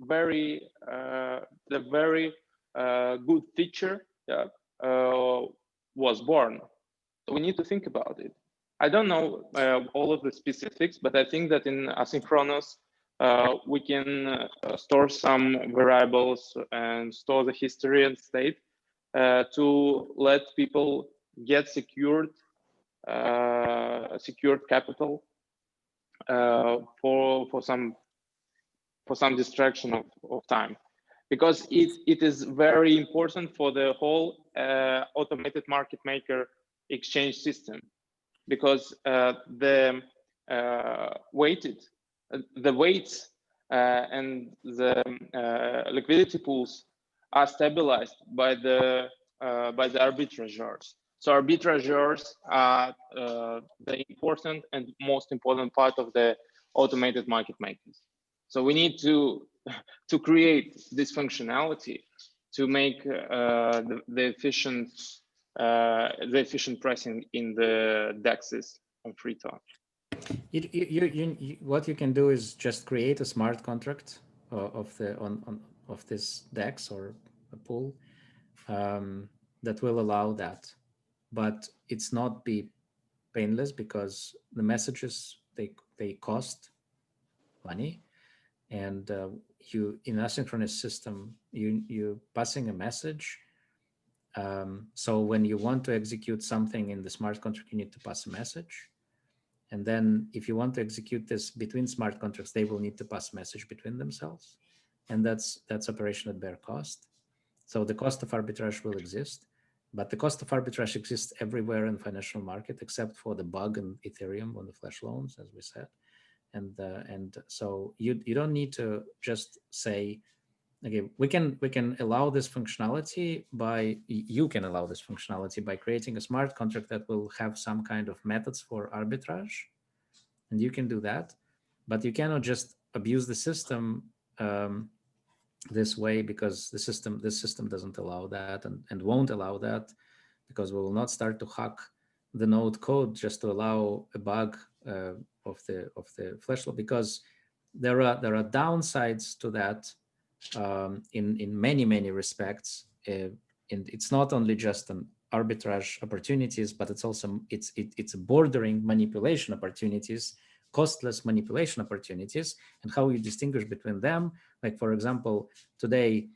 very good feature was born. So we need to think about it. I don't know all of the specifics, but I think that in asynchronous, we can store some variables and store the history and state to let people get secured capital for some distraction of time, because it is very important for the whole automated market maker exchange system, because the weights and the liquidity pools are stabilized by the arbitrageurs. So arbitrageurs are the important and most important part of the automated market makers. So we need to create this functionality to make the efficient pricing in the DEXs on freeton. What you can do is just create a smart contract of this DEX or a pool that will allow that, but it's not be painless, because the messages they cost money, and you in asynchronous system you passing a message. So when you want to execute something in the smart contract, you need to pass a message. And then if you want to execute this between smart contracts, they will need to pass a message between themselves. And that's operation at bare cost. So the cost of arbitrage will exist, but the cost of arbitrage exists everywhere in the financial market, except for the bug in Ethereum on the flash loans, as we said. And so you don't need to just say, okay, we can allow this functionality by, you can allow this functionality by creating a smart contract that will have some kind of methods for arbitrage, and you can do that, but you cannot just abuse the system this way, because this system doesn't allow that, and won't allow that, because we will not start to hack the node code just to allow a bug of the flash loan, because there are downsides to that. In many respects, and it's not only just an arbitrage opportunities, but it's also it's bordering manipulation opportunities, costless manipulation opportunities, and how you distinguish between them. Like, for example, today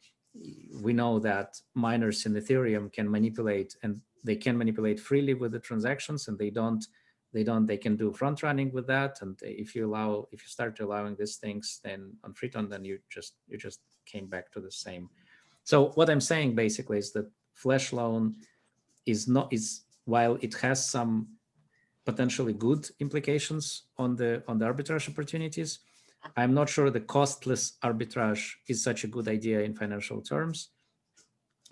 we know that miners in Ethereum can manipulate, and they can manipulate freely with the transactions, and they can do front running with that. And if you start allowing these things, then on freeton, then you just came back to the same. So what I'm saying basically is that flash loan is while it has some potentially good implications on the arbitrage opportunities, I'm not sure the costless arbitrage is such a good idea in financial terms.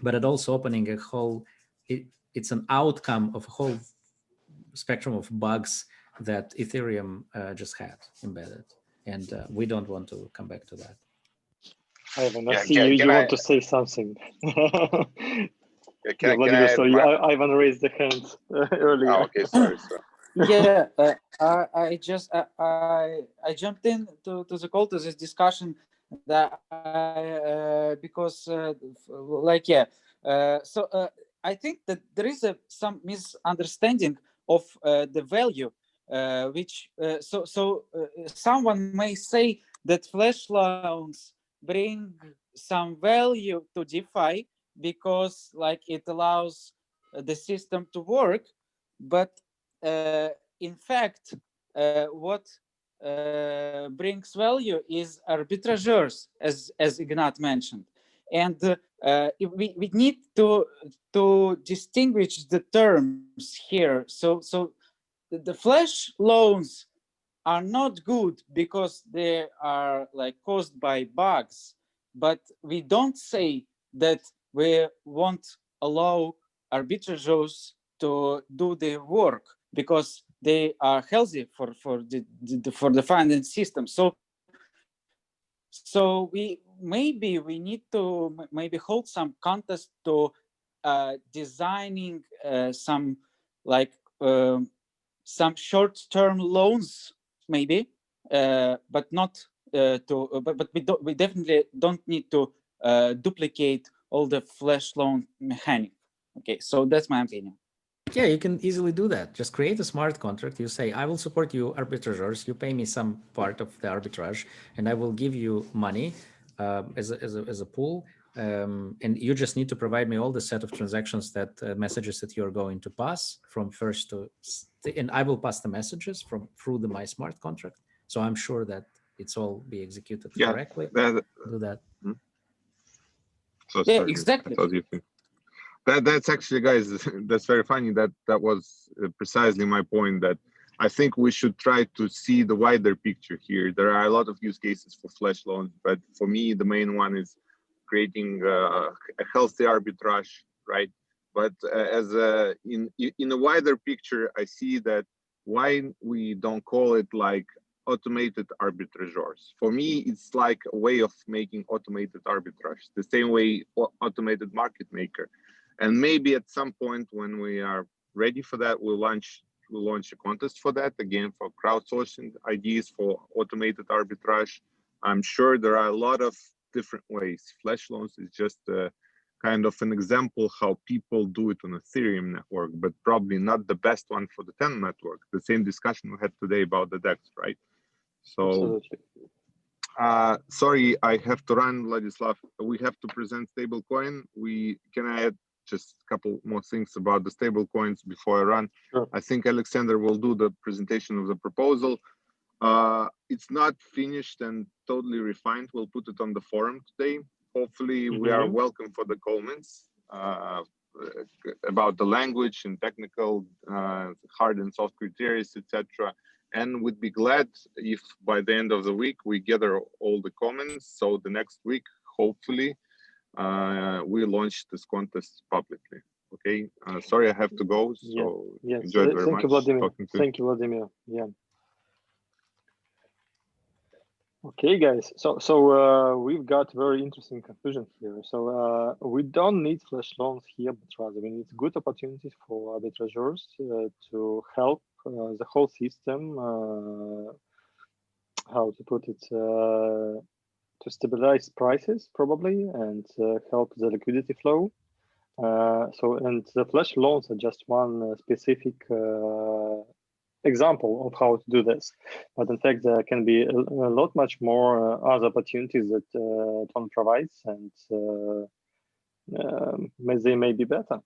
But it also opening a whole, it's an outcome of a whole spectrum of bugs that Ethereum just had embedded, and we don't want to come back to that. Ivan, I see you want to say something. Vladimir, sorry, Ivan raised the hand earlier. Oh, okay, sorry. Yeah, I jumped in to the call, to this discussion, that because I think that there is some misunderstanding of the value someone may say that flash loans bring some value to DeFi because like it allows the system to work, but in fact what brings value is arbitrageurs, as Ignat mentioned, and we need to distinguish the terms here. So the flash loans are not good because they are like caused by bugs, but we don't say that we won't allow arbitrageurs to do their work because they are healthy for the finance system. So we need to maybe hold some contest to designing some like some short-term loans maybe, but not but we definitely don't need to duplicate all the flash loan mechanic. Okay, so that's my opinion. Yeah, you can easily do that. Just create a smart contract. You say, I will support you arbitrageurs. You pay me some part of the arbitrage, and I will give you money as a pool. And you just need to provide me all the set of transactions that messages that you're going to pass from first to, and I will pass the messages through my smart contract. So I'm sure that it's all be executed correctly. Do that. So yeah, sorry, exactly. That's actually, guys, that's very funny. That was precisely my point, that I think we should try to see the wider picture here. There are a lot of use cases for flash loans, but for me, the main one is creating a healthy arbitrage, right? But in a wider picture, I see that why we don't call it like automated arbitrageurs. For me, it's like a way of making automated arbitrage, the same way automated market maker. And maybe at some point when we are ready for that, we'll launch a contest for that, again, for crowdsourcing ideas for automated arbitrage. I'm sure there are a lot of different ways. Flash loans is just a kind of an example how people do it on Ethereum network, but probably not the best one for the 10 network. The same discussion we had today about the DEX, right? So, sorry, I have to run, Vladislav. We have to present stablecoin. Can I add just a couple more things about the stable coins before I run? Sure. I think Alexander will do the presentation of the proposal. It's not finished and totally refined. We'll put it on the forum today. Hopefully we are welcome for the comments about the language and technical hard and soft criteria, etc. And we'd be glad if by the end of the week we gather all the comments. So the next week, hopefully, we launch this contest publicly. Okay. Sorry, I have to go. So yes. Enjoy it very Thank much. you, Vladimir. Thank you, Vladimir. Yeah. Okay, guys. So we've got very interesting conclusion here. So we don't need flash loans here, but rather we need good opportunities for arbitrageurs to help the whole system. How to put it? To stabilize prices probably and help the liquidity flow. And the flash loans are just one specific example of how to do this. But in fact, there can be a lot much more other opportunities that Ton provides, and they may be better.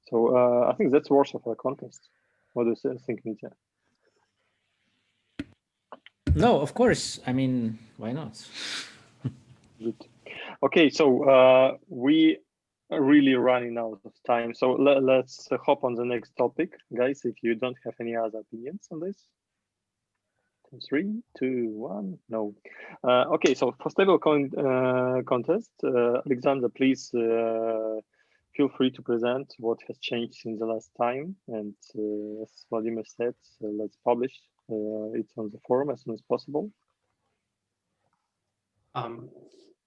So I think that's worth of a contest. What do you think, Mitya? No, of course. I mean, why not? Good. Okay, so we are really running out of time. So let's hop on the next topic, guys. If you don't have any other opinions on this. 3, 2, 1, no. Okay, so for stablecoin contest, Alexander, please feel free to present what has changed since the last time. And as Vladimir said, let's publish it on the forum as soon as possible.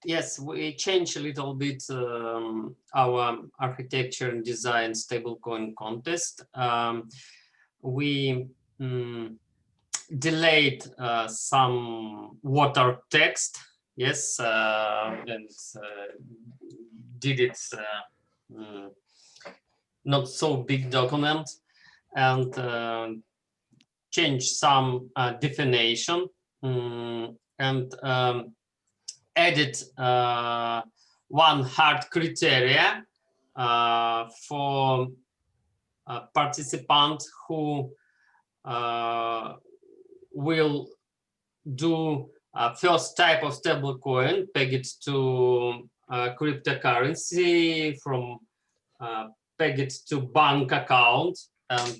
Yes, we changed a little bit our architecture and design stablecoin contest. We delayed some water text, yes, and did it not so big document, and changed some definition and added one hard criteria for participants who will do first type of stablecoin pegged to cryptocurrency, from pegged to bank account, and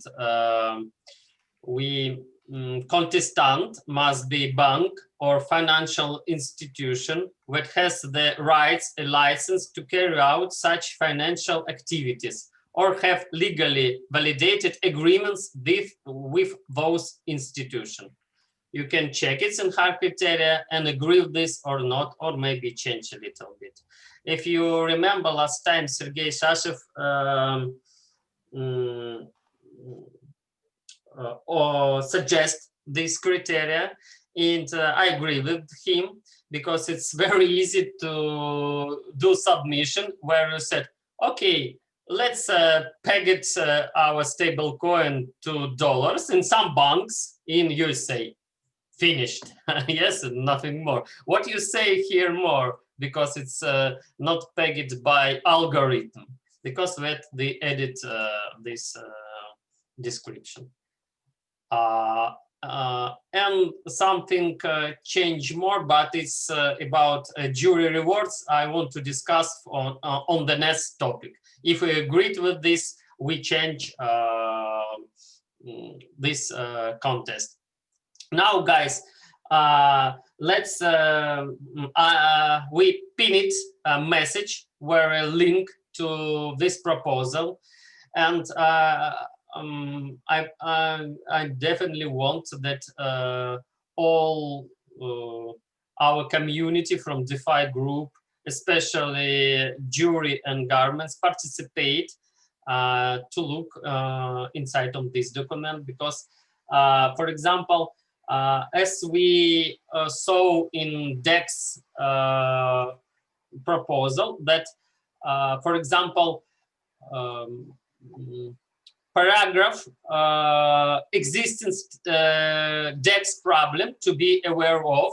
contestant must be bank or financial institution that has the rights, a license to carry out such financial activities or have legally validated agreements with those institutions. You can check its in hard criteria and agree with this or not, or maybe change a little bit. If you remember last time, Sergei Shashev or suggest this criteria, and I agree with him, because it's very easy to do submission where you said, okay, let's peg it our stable coin to dollars in some banks in USA. Finished. Yes, nothing more. What you say here more, because it's not pegged by algorithm, because that they edit this description. And something change more, but it's about jury rewards. I want to discuss on the next topic. If we agreed with this, we change this contest. Now, guys, let's we pinned a message where a link to this proposal, and I definitely want that all our community from DeFi group, especially jury and governments, participate to look inside of this document, because, for example, as we saw in DEX proposal, that, for example, paragraph existence DEX problem to be aware of,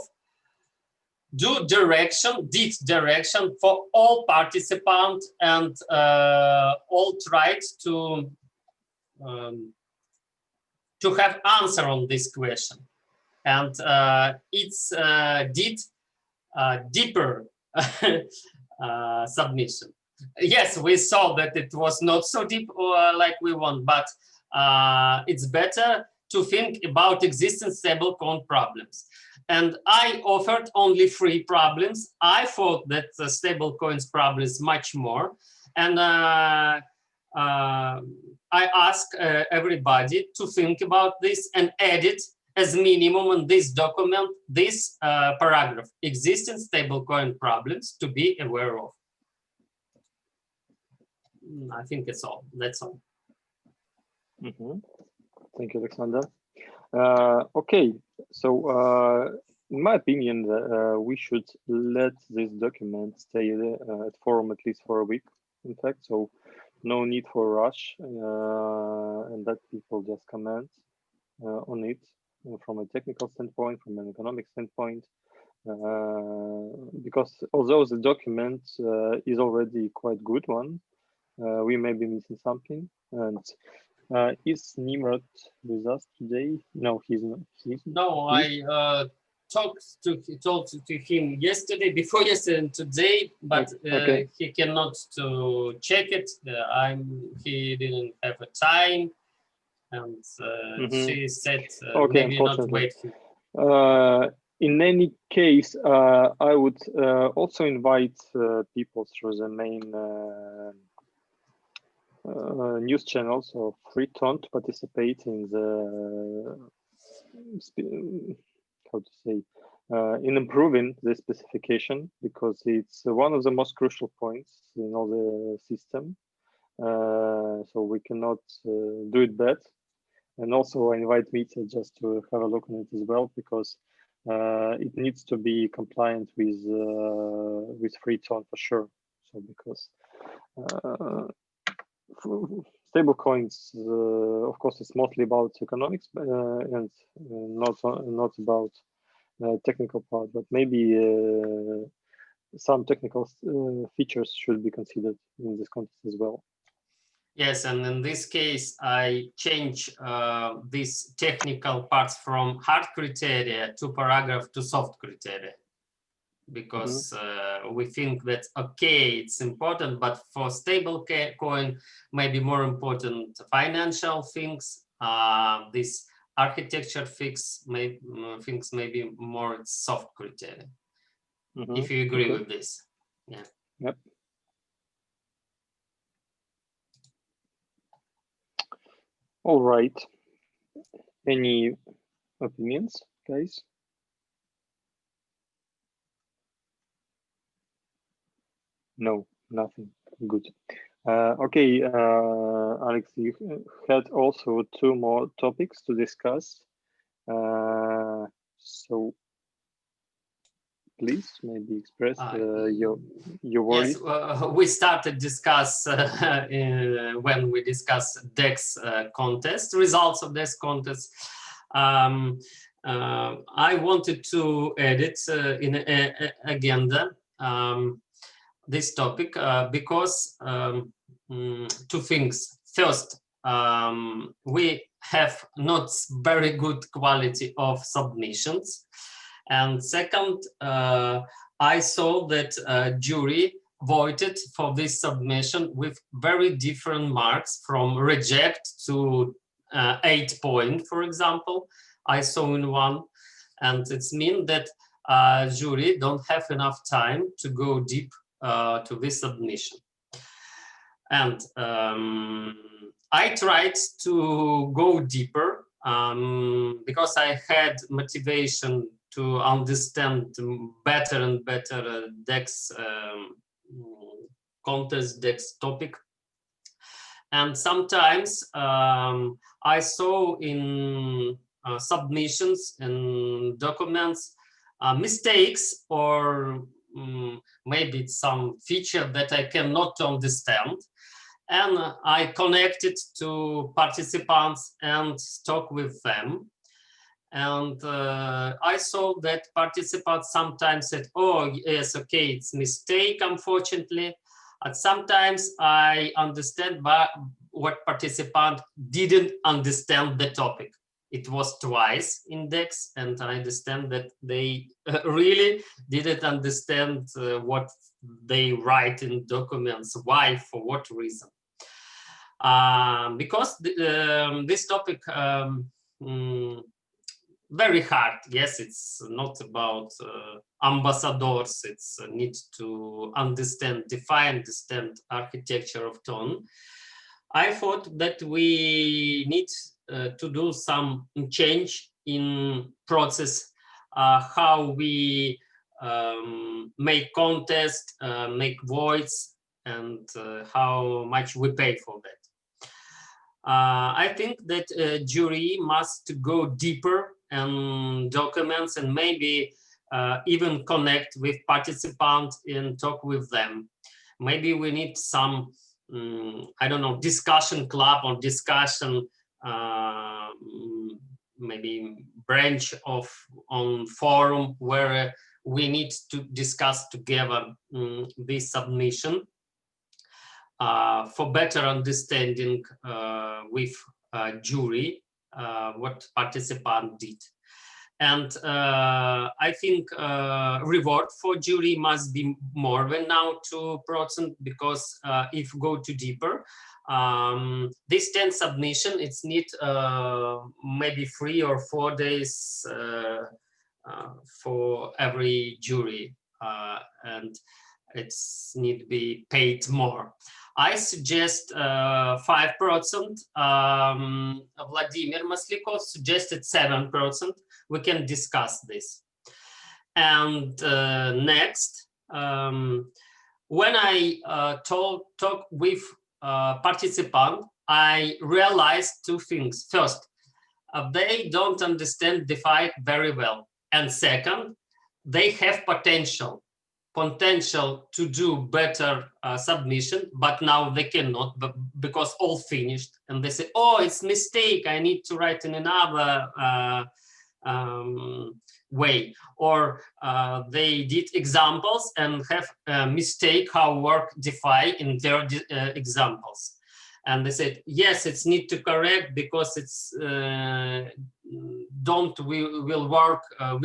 did direction for all participants, and all tried to have answer on this question. And it's did deeper submission. Yes, we saw that it was not so deep like we want, but it's better to think about existing stablecoin problems. And I offered only 3 problems. I thought that the stablecoins problems much more. And I asked everybody to think about this and edit as minimum in this document, this paragraph, existing stablecoin problems to be aware of. I think that's all. That's all. Mm-hmm. Thank you, Alexander. Okay, so in my opinion, we should let this document stay at forum at least for a week, in fact, so no need for rush, and let people just comment on it from a technical standpoint, from an economic standpoint, because although the document is already quite good one, we may be missing something. And is Nimrod with us today? No, he's not. No, I talked to him yesterday, before yesterday and today, but okay. he cannot to check it. He didn't have a time, and she said okay, maybe not wait. In any case, I would also invite people through the main news channels of freeton to participate in the in improving the specification, because it's one of the most crucial points in all the system. So we cannot do it bad. And also I invite Mitya just to have a look on it as well, because it needs to be compliant with freeton for sure. So because stablecoins, of course, it's mostly about economics and not about technical part, but maybe some technical features should be considered in this context as well. Yes, and in this case, I change these technical parts from hard criteria to paragraph to soft criteria, because we think that, okay, it's important, but for stable coin, maybe more important financial things, this architecture things maybe more soft criteria. If you agree with this. Yeah. Yep. All right. Any opinions, guys? No, nothing. Good. Okay, Alex, you had also 2 more topics to discuss. So please maybe express your worries. Yes, we started discuss when we discuss DEX contest, results of DEX contest. I wanted to edit in agenda this topic because 2 things. First, we have not very good quality of submissions. And second, I saw that jury voted for this submission with very different marks, from reject to 8 point, for example, I saw in one. And it's mean that jury don't have enough time to go deep to this submission. And I tried to go deeper because I had motivation to understand better and better DEX contest, DEX topic. And sometimes I saw in submissions and documents mistakes, or maybe it's some feature that I cannot understand. And I connected to participants and talk with them. And I saw that participants sometimes said, oh, yes, okay, it's mistake, unfortunately. And sometimes I understand what participant didn't understand the topic. It was twice in DEX, and I understand that they really didn't understand what they write in documents, why, for what reason. Because this topic, very hard. Yes, it's not about ambassadors. It's need to understand DeFi, understand architecture of tone. I thought that we need to do some change in process, how we make contest, make voids, and how much we pay for that. I think that jury must go deeper and documents, and maybe even connect with participants and talk with them. Maybe we need some, I don't know, discussion club or discussion, maybe branch on forum where we need to discuss together this submission for better understanding with jury what participant did. And I think reward for jury must be more than now 2%, because if go too deeper, this 10 submission, it's need maybe 3 or 4 days for every jury, and it's need to be paid more. I suggest 5%. Vladimir Maslyakov suggested 7%. We can discuss this. And next, when I talk with participant, I realized 2 things. First, they don't understand DeFi very well. And second, they have potential. potential to do better submission, but now they cannot because all finished, and they say, oh, it's mistake, I need to write in another way, or they did examples and have a mistake how work DeFi in their examples, and they said yes, it's need to correct because it's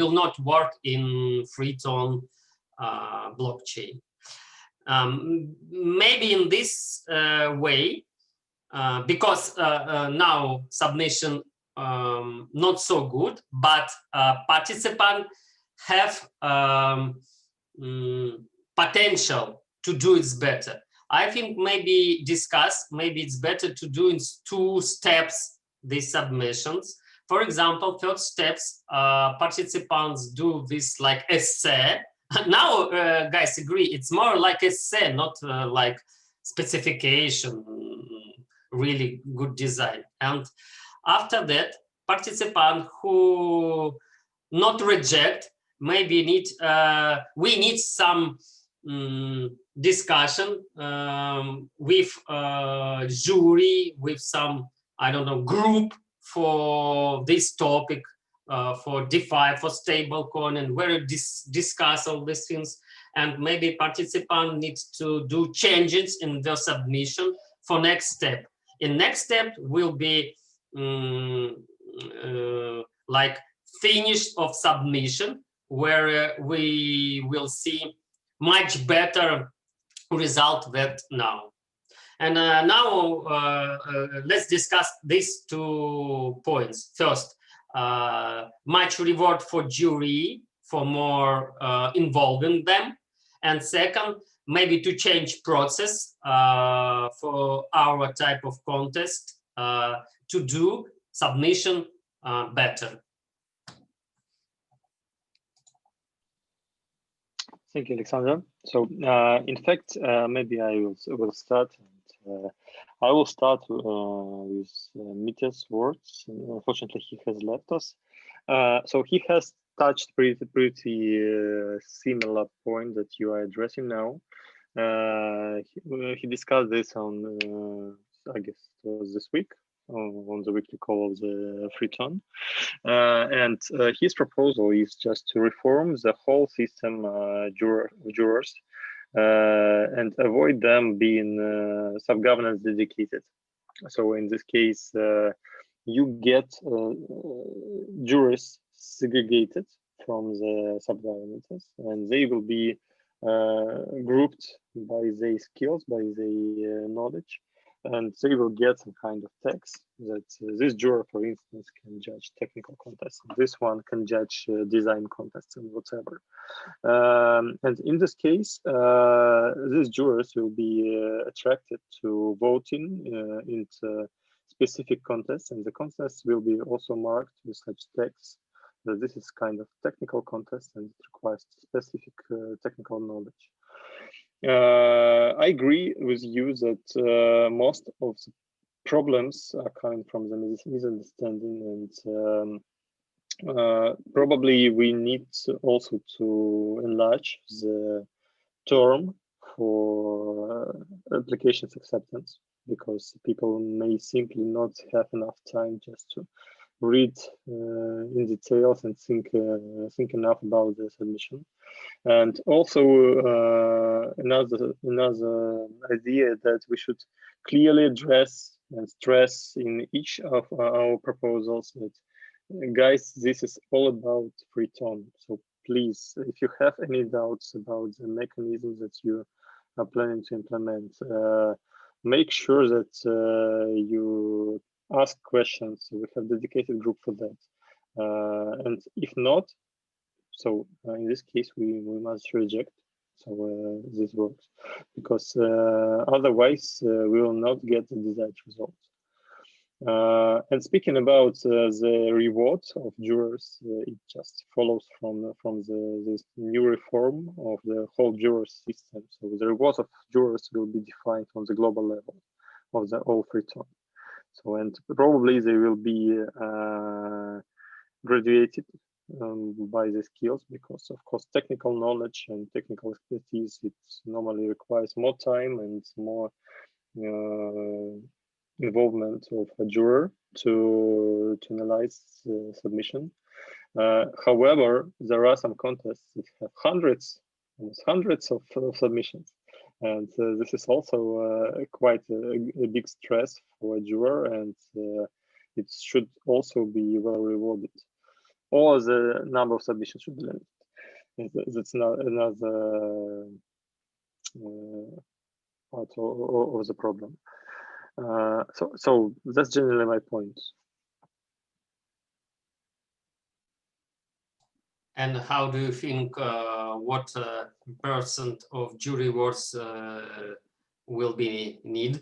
will not work in freeton blockchain. Maybe in this way, because now submission not so good, but participants have potential to do it better. I think maybe maybe it's better to do in 2 steps these submissions. For example, first steps, participants do this like essay. Now, guys agree, it's more like essay, not like specification, really good design. And after that, participant who not reject, maybe we need some discussion with jury, with some, I don't know, group for this topic, for DeFi, for stablecoin, and where discuss all these things. And maybe participant needs to do changes in their submission for next step. In next step will be like finish of submission, where we will see much better result than now. And now let's discuss these 2 points. First, much reward for jury for more involving them. And second, maybe to change process for our type of contest to do submission better. Thank you, Alexandr. So, in fact, maybe I will start. And, I will start with Mitya's words. Unfortunately, he has left us. So he has touched pretty similar point that you are addressing now. He discussed this on, I guess it was this week, on the weekly call of the freeton. And his proposal is just to reform the whole system, jurors, and avoid them being sub-governance dedicated. So in this case, you get jurors segregated from the sub-governances, and they will be grouped by their skills, by their knowledge, and they will get some kind of text that this juror, for instance, can judge technical contests. This one can judge design contests and whatever. And in this case, these jurors will be attracted to voting into specific contests, and the contests will be also marked with such text that this is kind of technical contest and it requires specific technical knowledge. I agree with you that most of the problems are coming from the misunderstanding, and probably we need also to enlarge the term for applications acceptance, because people may simply not have enough time just to read in details and think enough about the submission. And also another idea that we should clearly address and stress in each of our proposals that, guys, this is all about freeton. So please, if you have any doubts about the mechanism that you are planning to implement, make sure that you ask questions. We have a dedicated group for that. And if not, so in this case, we must reject. So this works, because otherwise we will not get the desired results. And speaking about the reward of jurors, it just follows from this new reform of the whole juror system. So the reward of jurors will be defined on the global level of the all freeton. So, and probably they will be graduated by the skills, because of course technical knowledge and technical expertise, it normally requires more time and more involvement of a juror to analyze submission. However, there are some contests that have almost hundreds of submissions, and this is also quite a big stress for a juror, and it should also be well rewarded. Or the number of submissions should be limited. That's not another part of the problem. So that's generally my point. And how do you think what percent of jury awards will be need?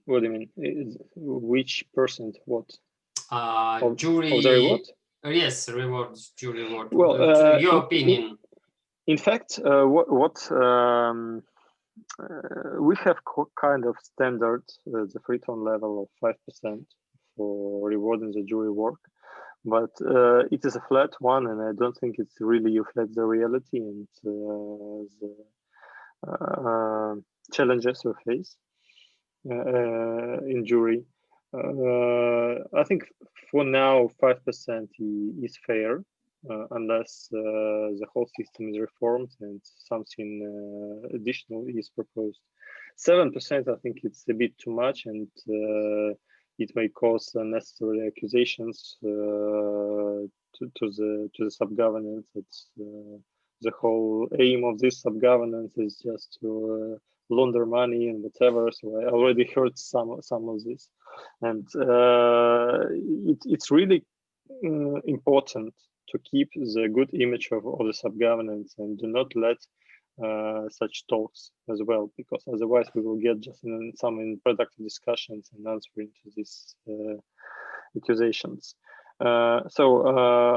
What do you mean? Which percent? What? Jury. Of the reward? Yes, rewards, jury reward. Well, your opinion. In fact, we have kind of standard, the freeton level of 5% for rewarding the jury work, but it is a flat one, and I don't think it really reflects the reality and the challenges we face in jury. I think for now 5% is fair, unless the whole system is reformed and something additional is proposed. 7%, I think it's a bit too much, and it may cause unnecessary accusations to the sub-governance. It's the whole aim of this sub-governance is just to launder money and whatever. So I already heard some of this, and it's really important to keep the good image of the sub-governance and do not let such talks as well, because otherwise we will get just some unproductive discussions and answering to these accusations. So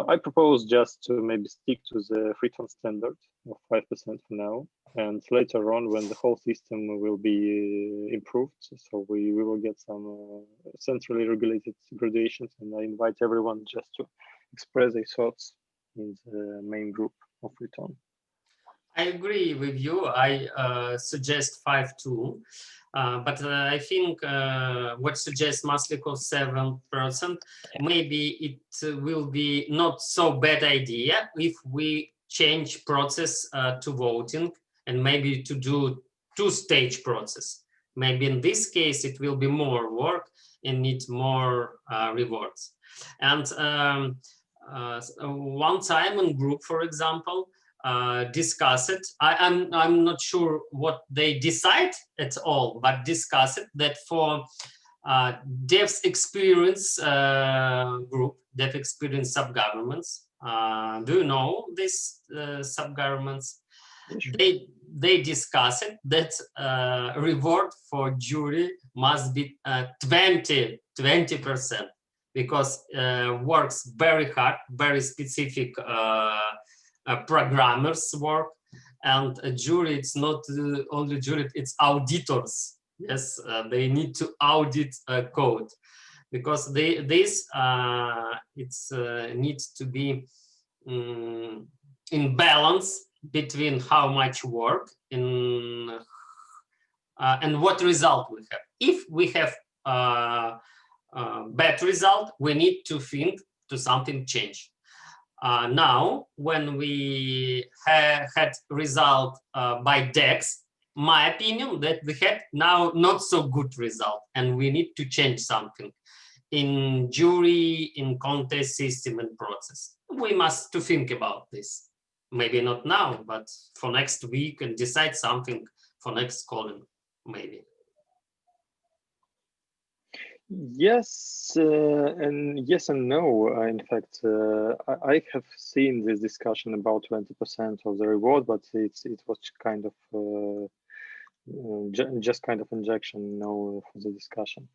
I propose just to maybe stick to the freeton standard of 5% for now, and later on when the whole system will be improved, so we will get some centrally regulated gradations, and I invite everyone just to express their thoughts in the main group of freeton. I agree with you. I suggest 5 too, but I think what suggests Maslyakov 7%, maybe it will be not so bad idea if we change process to voting and maybe to do 2-stage process. Maybe in this case it will be more work and need more rewards. And one time in group, for example, discuss it. I'm not sure what they decide at all, but discuss it that for devs experience group, dev experience sub-governments. Do you know these sub-governments? They discuss it that reward for jury must be 20%, because works very hard, very specific programmers work, and a jury, it's not only jury, it's auditors. Yes, they need to audit code, because this needs to be in balance between how much work and what result we have. If we have bad result, we need to think to something change. Now, when we had result by DEX, my opinion that we had now not so good result, and we need to change something in jury, in contest system and process. We must to think about this. Maybe not now, but for next week, and decide something for next calling, maybe. Yes, and yes and no. In fact, I have seen this discussion about 20% of the reward, but it was kind of just kind of injection, for the discussion.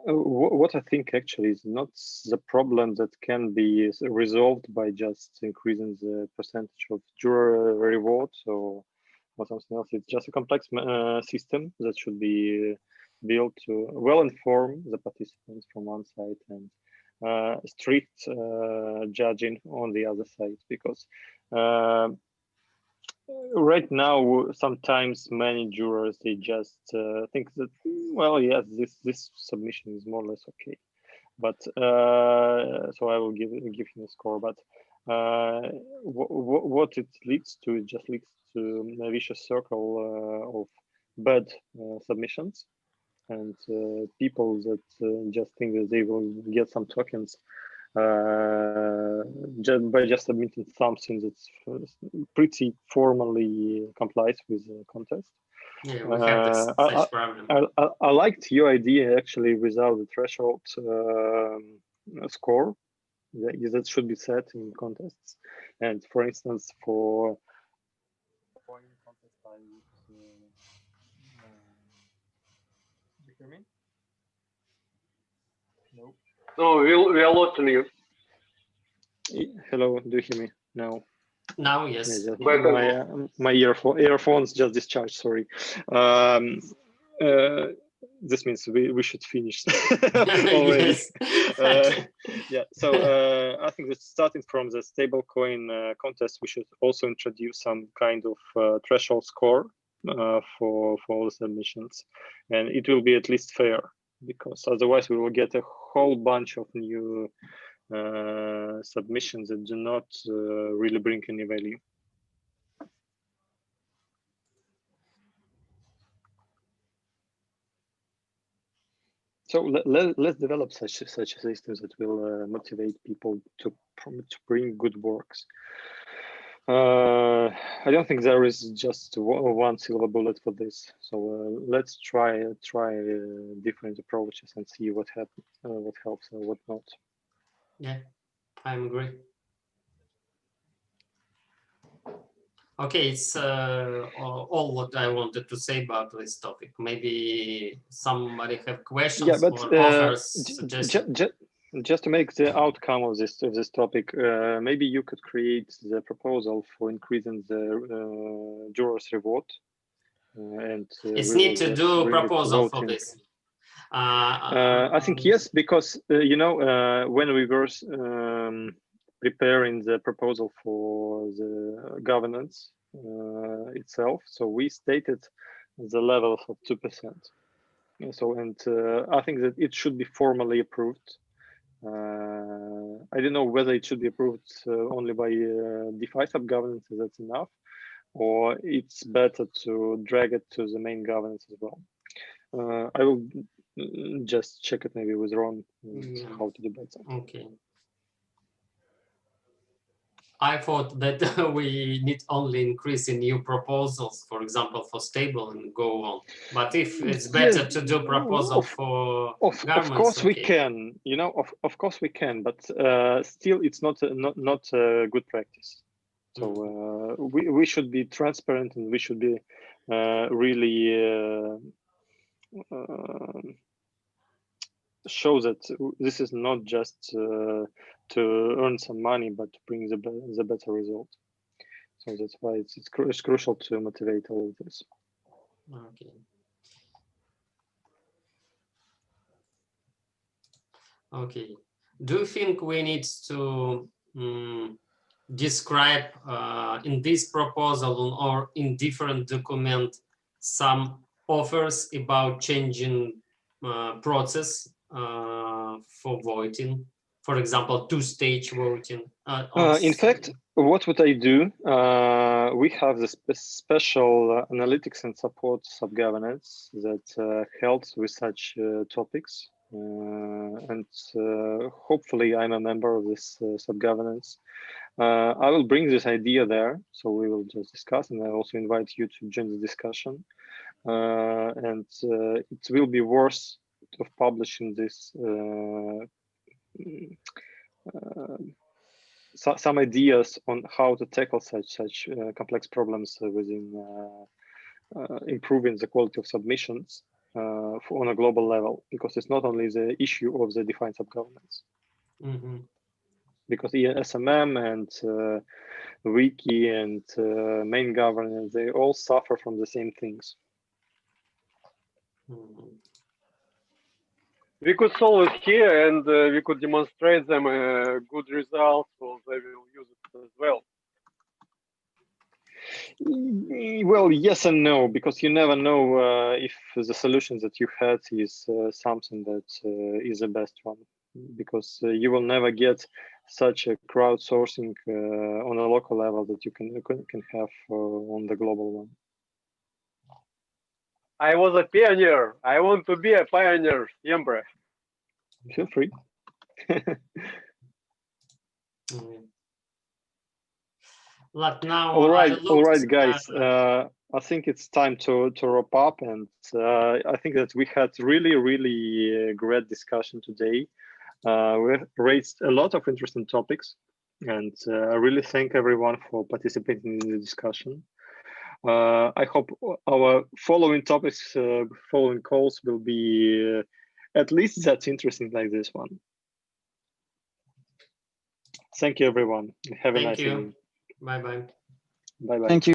What I think actually is not the problem that can be resolved by just increasing the percentage of juror rewards or something else. It's just a complex system that should be built to well inform the participants from one side and strict judging on the other side, because right now sometimes many jurors, they just think that, well, yes, this submission is more or less okay, but so I will give him a score, but what it leads to, it just leads to a vicious circle of bad submissions, and people that just think that they will get some tokens just submitting something that's pretty formally complies with the contest. Yeah, we have this such problem. I liked your idea actually without the threshold score that should be set in contests. And for instance, for contest, I would. You hear me? No. No, we are losing you. Hello, do you hear me now? Now, yes. Yeah, my earphones just discharged. Sorry. This means we should finish already. Yes, exactly. Yeah. So I think that starting from the stablecoin contest, we should also introduce some kind of threshold score for all the submissions, and it will be at least fair, because otherwise we will get a whole bunch of new submissions that do not really bring any value. So let's develop such a system that will motivate people to bring good works. I don't think there is just one silver bullet for this. So let's try different approaches and see what happens, what helps, and what not. Yeah, I agree. Okay, it's all what I wanted to say about this topic. Maybe somebody have questions, yeah, but, or offers, suggestions. Just to make the outcome of this topic, maybe you could create the proposal for increasing the jurors reward, and it's need to do a proposal for this. I think yes, because you know, when we were preparing the proposal for the governance itself, so we stated the level of 2%. So, and I think that it should be formally approved. I don't know whether it should be approved only by DeFi sub-governance, that's enough, or it's better to drag it to the main governance as well. I will just check it maybe with Ron how to do better. Okay. I thought that we need only increase in new proposals, for example, for stable and go on. But if it's better to do proposal for of course okay. We can, you know, of course we can, but still it's not a good practice. So we should be transparent, and we should be really show that this is not just to earn some money, but to bring the better result. So that's why it's crucial to motivate all of this. Okay. Okay. Do you think we need to describe in this proposal or in different document some offers about changing process for voting, for example, two-stage voting? In fact, what would I do? We have this special analytics and support sub-governance that helps with such topics. And hopefully I'm a member of this sub-governance. I will bring this idea there, so we will just discuss, and I also invite you to join the discussion. And it will be worth of publishing this some ideas on how to tackle such complex problems within improving the quality of submissions on a global level, because it's not only the issue of the defined sub-governance. Mm-hmm. Because SMM and Wiki and main governance, they all suffer from the same things. Mm-hmm. we could solve it here, and we could demonstrate them a good result, so they will use it as well. Well, yes and no, because you never know if the solutions that you had is something that is the best one, because you will never get such a crowdsourcing on a local level that you can have on the global one. I was a pioneer. I want to be a pioneer, siempre. Feel free. Like now, all right, guys. I think it's time to wrap up, and I think that we had really great discussion today. We raised a lot of interesting topics, and I really thank everyone for participating in the discussion. I hope our following topics, following calls will be at least that interesting like this one. Thank you, everyone. Have a nice evening. Bye-bye. Bye-bye. Thank you.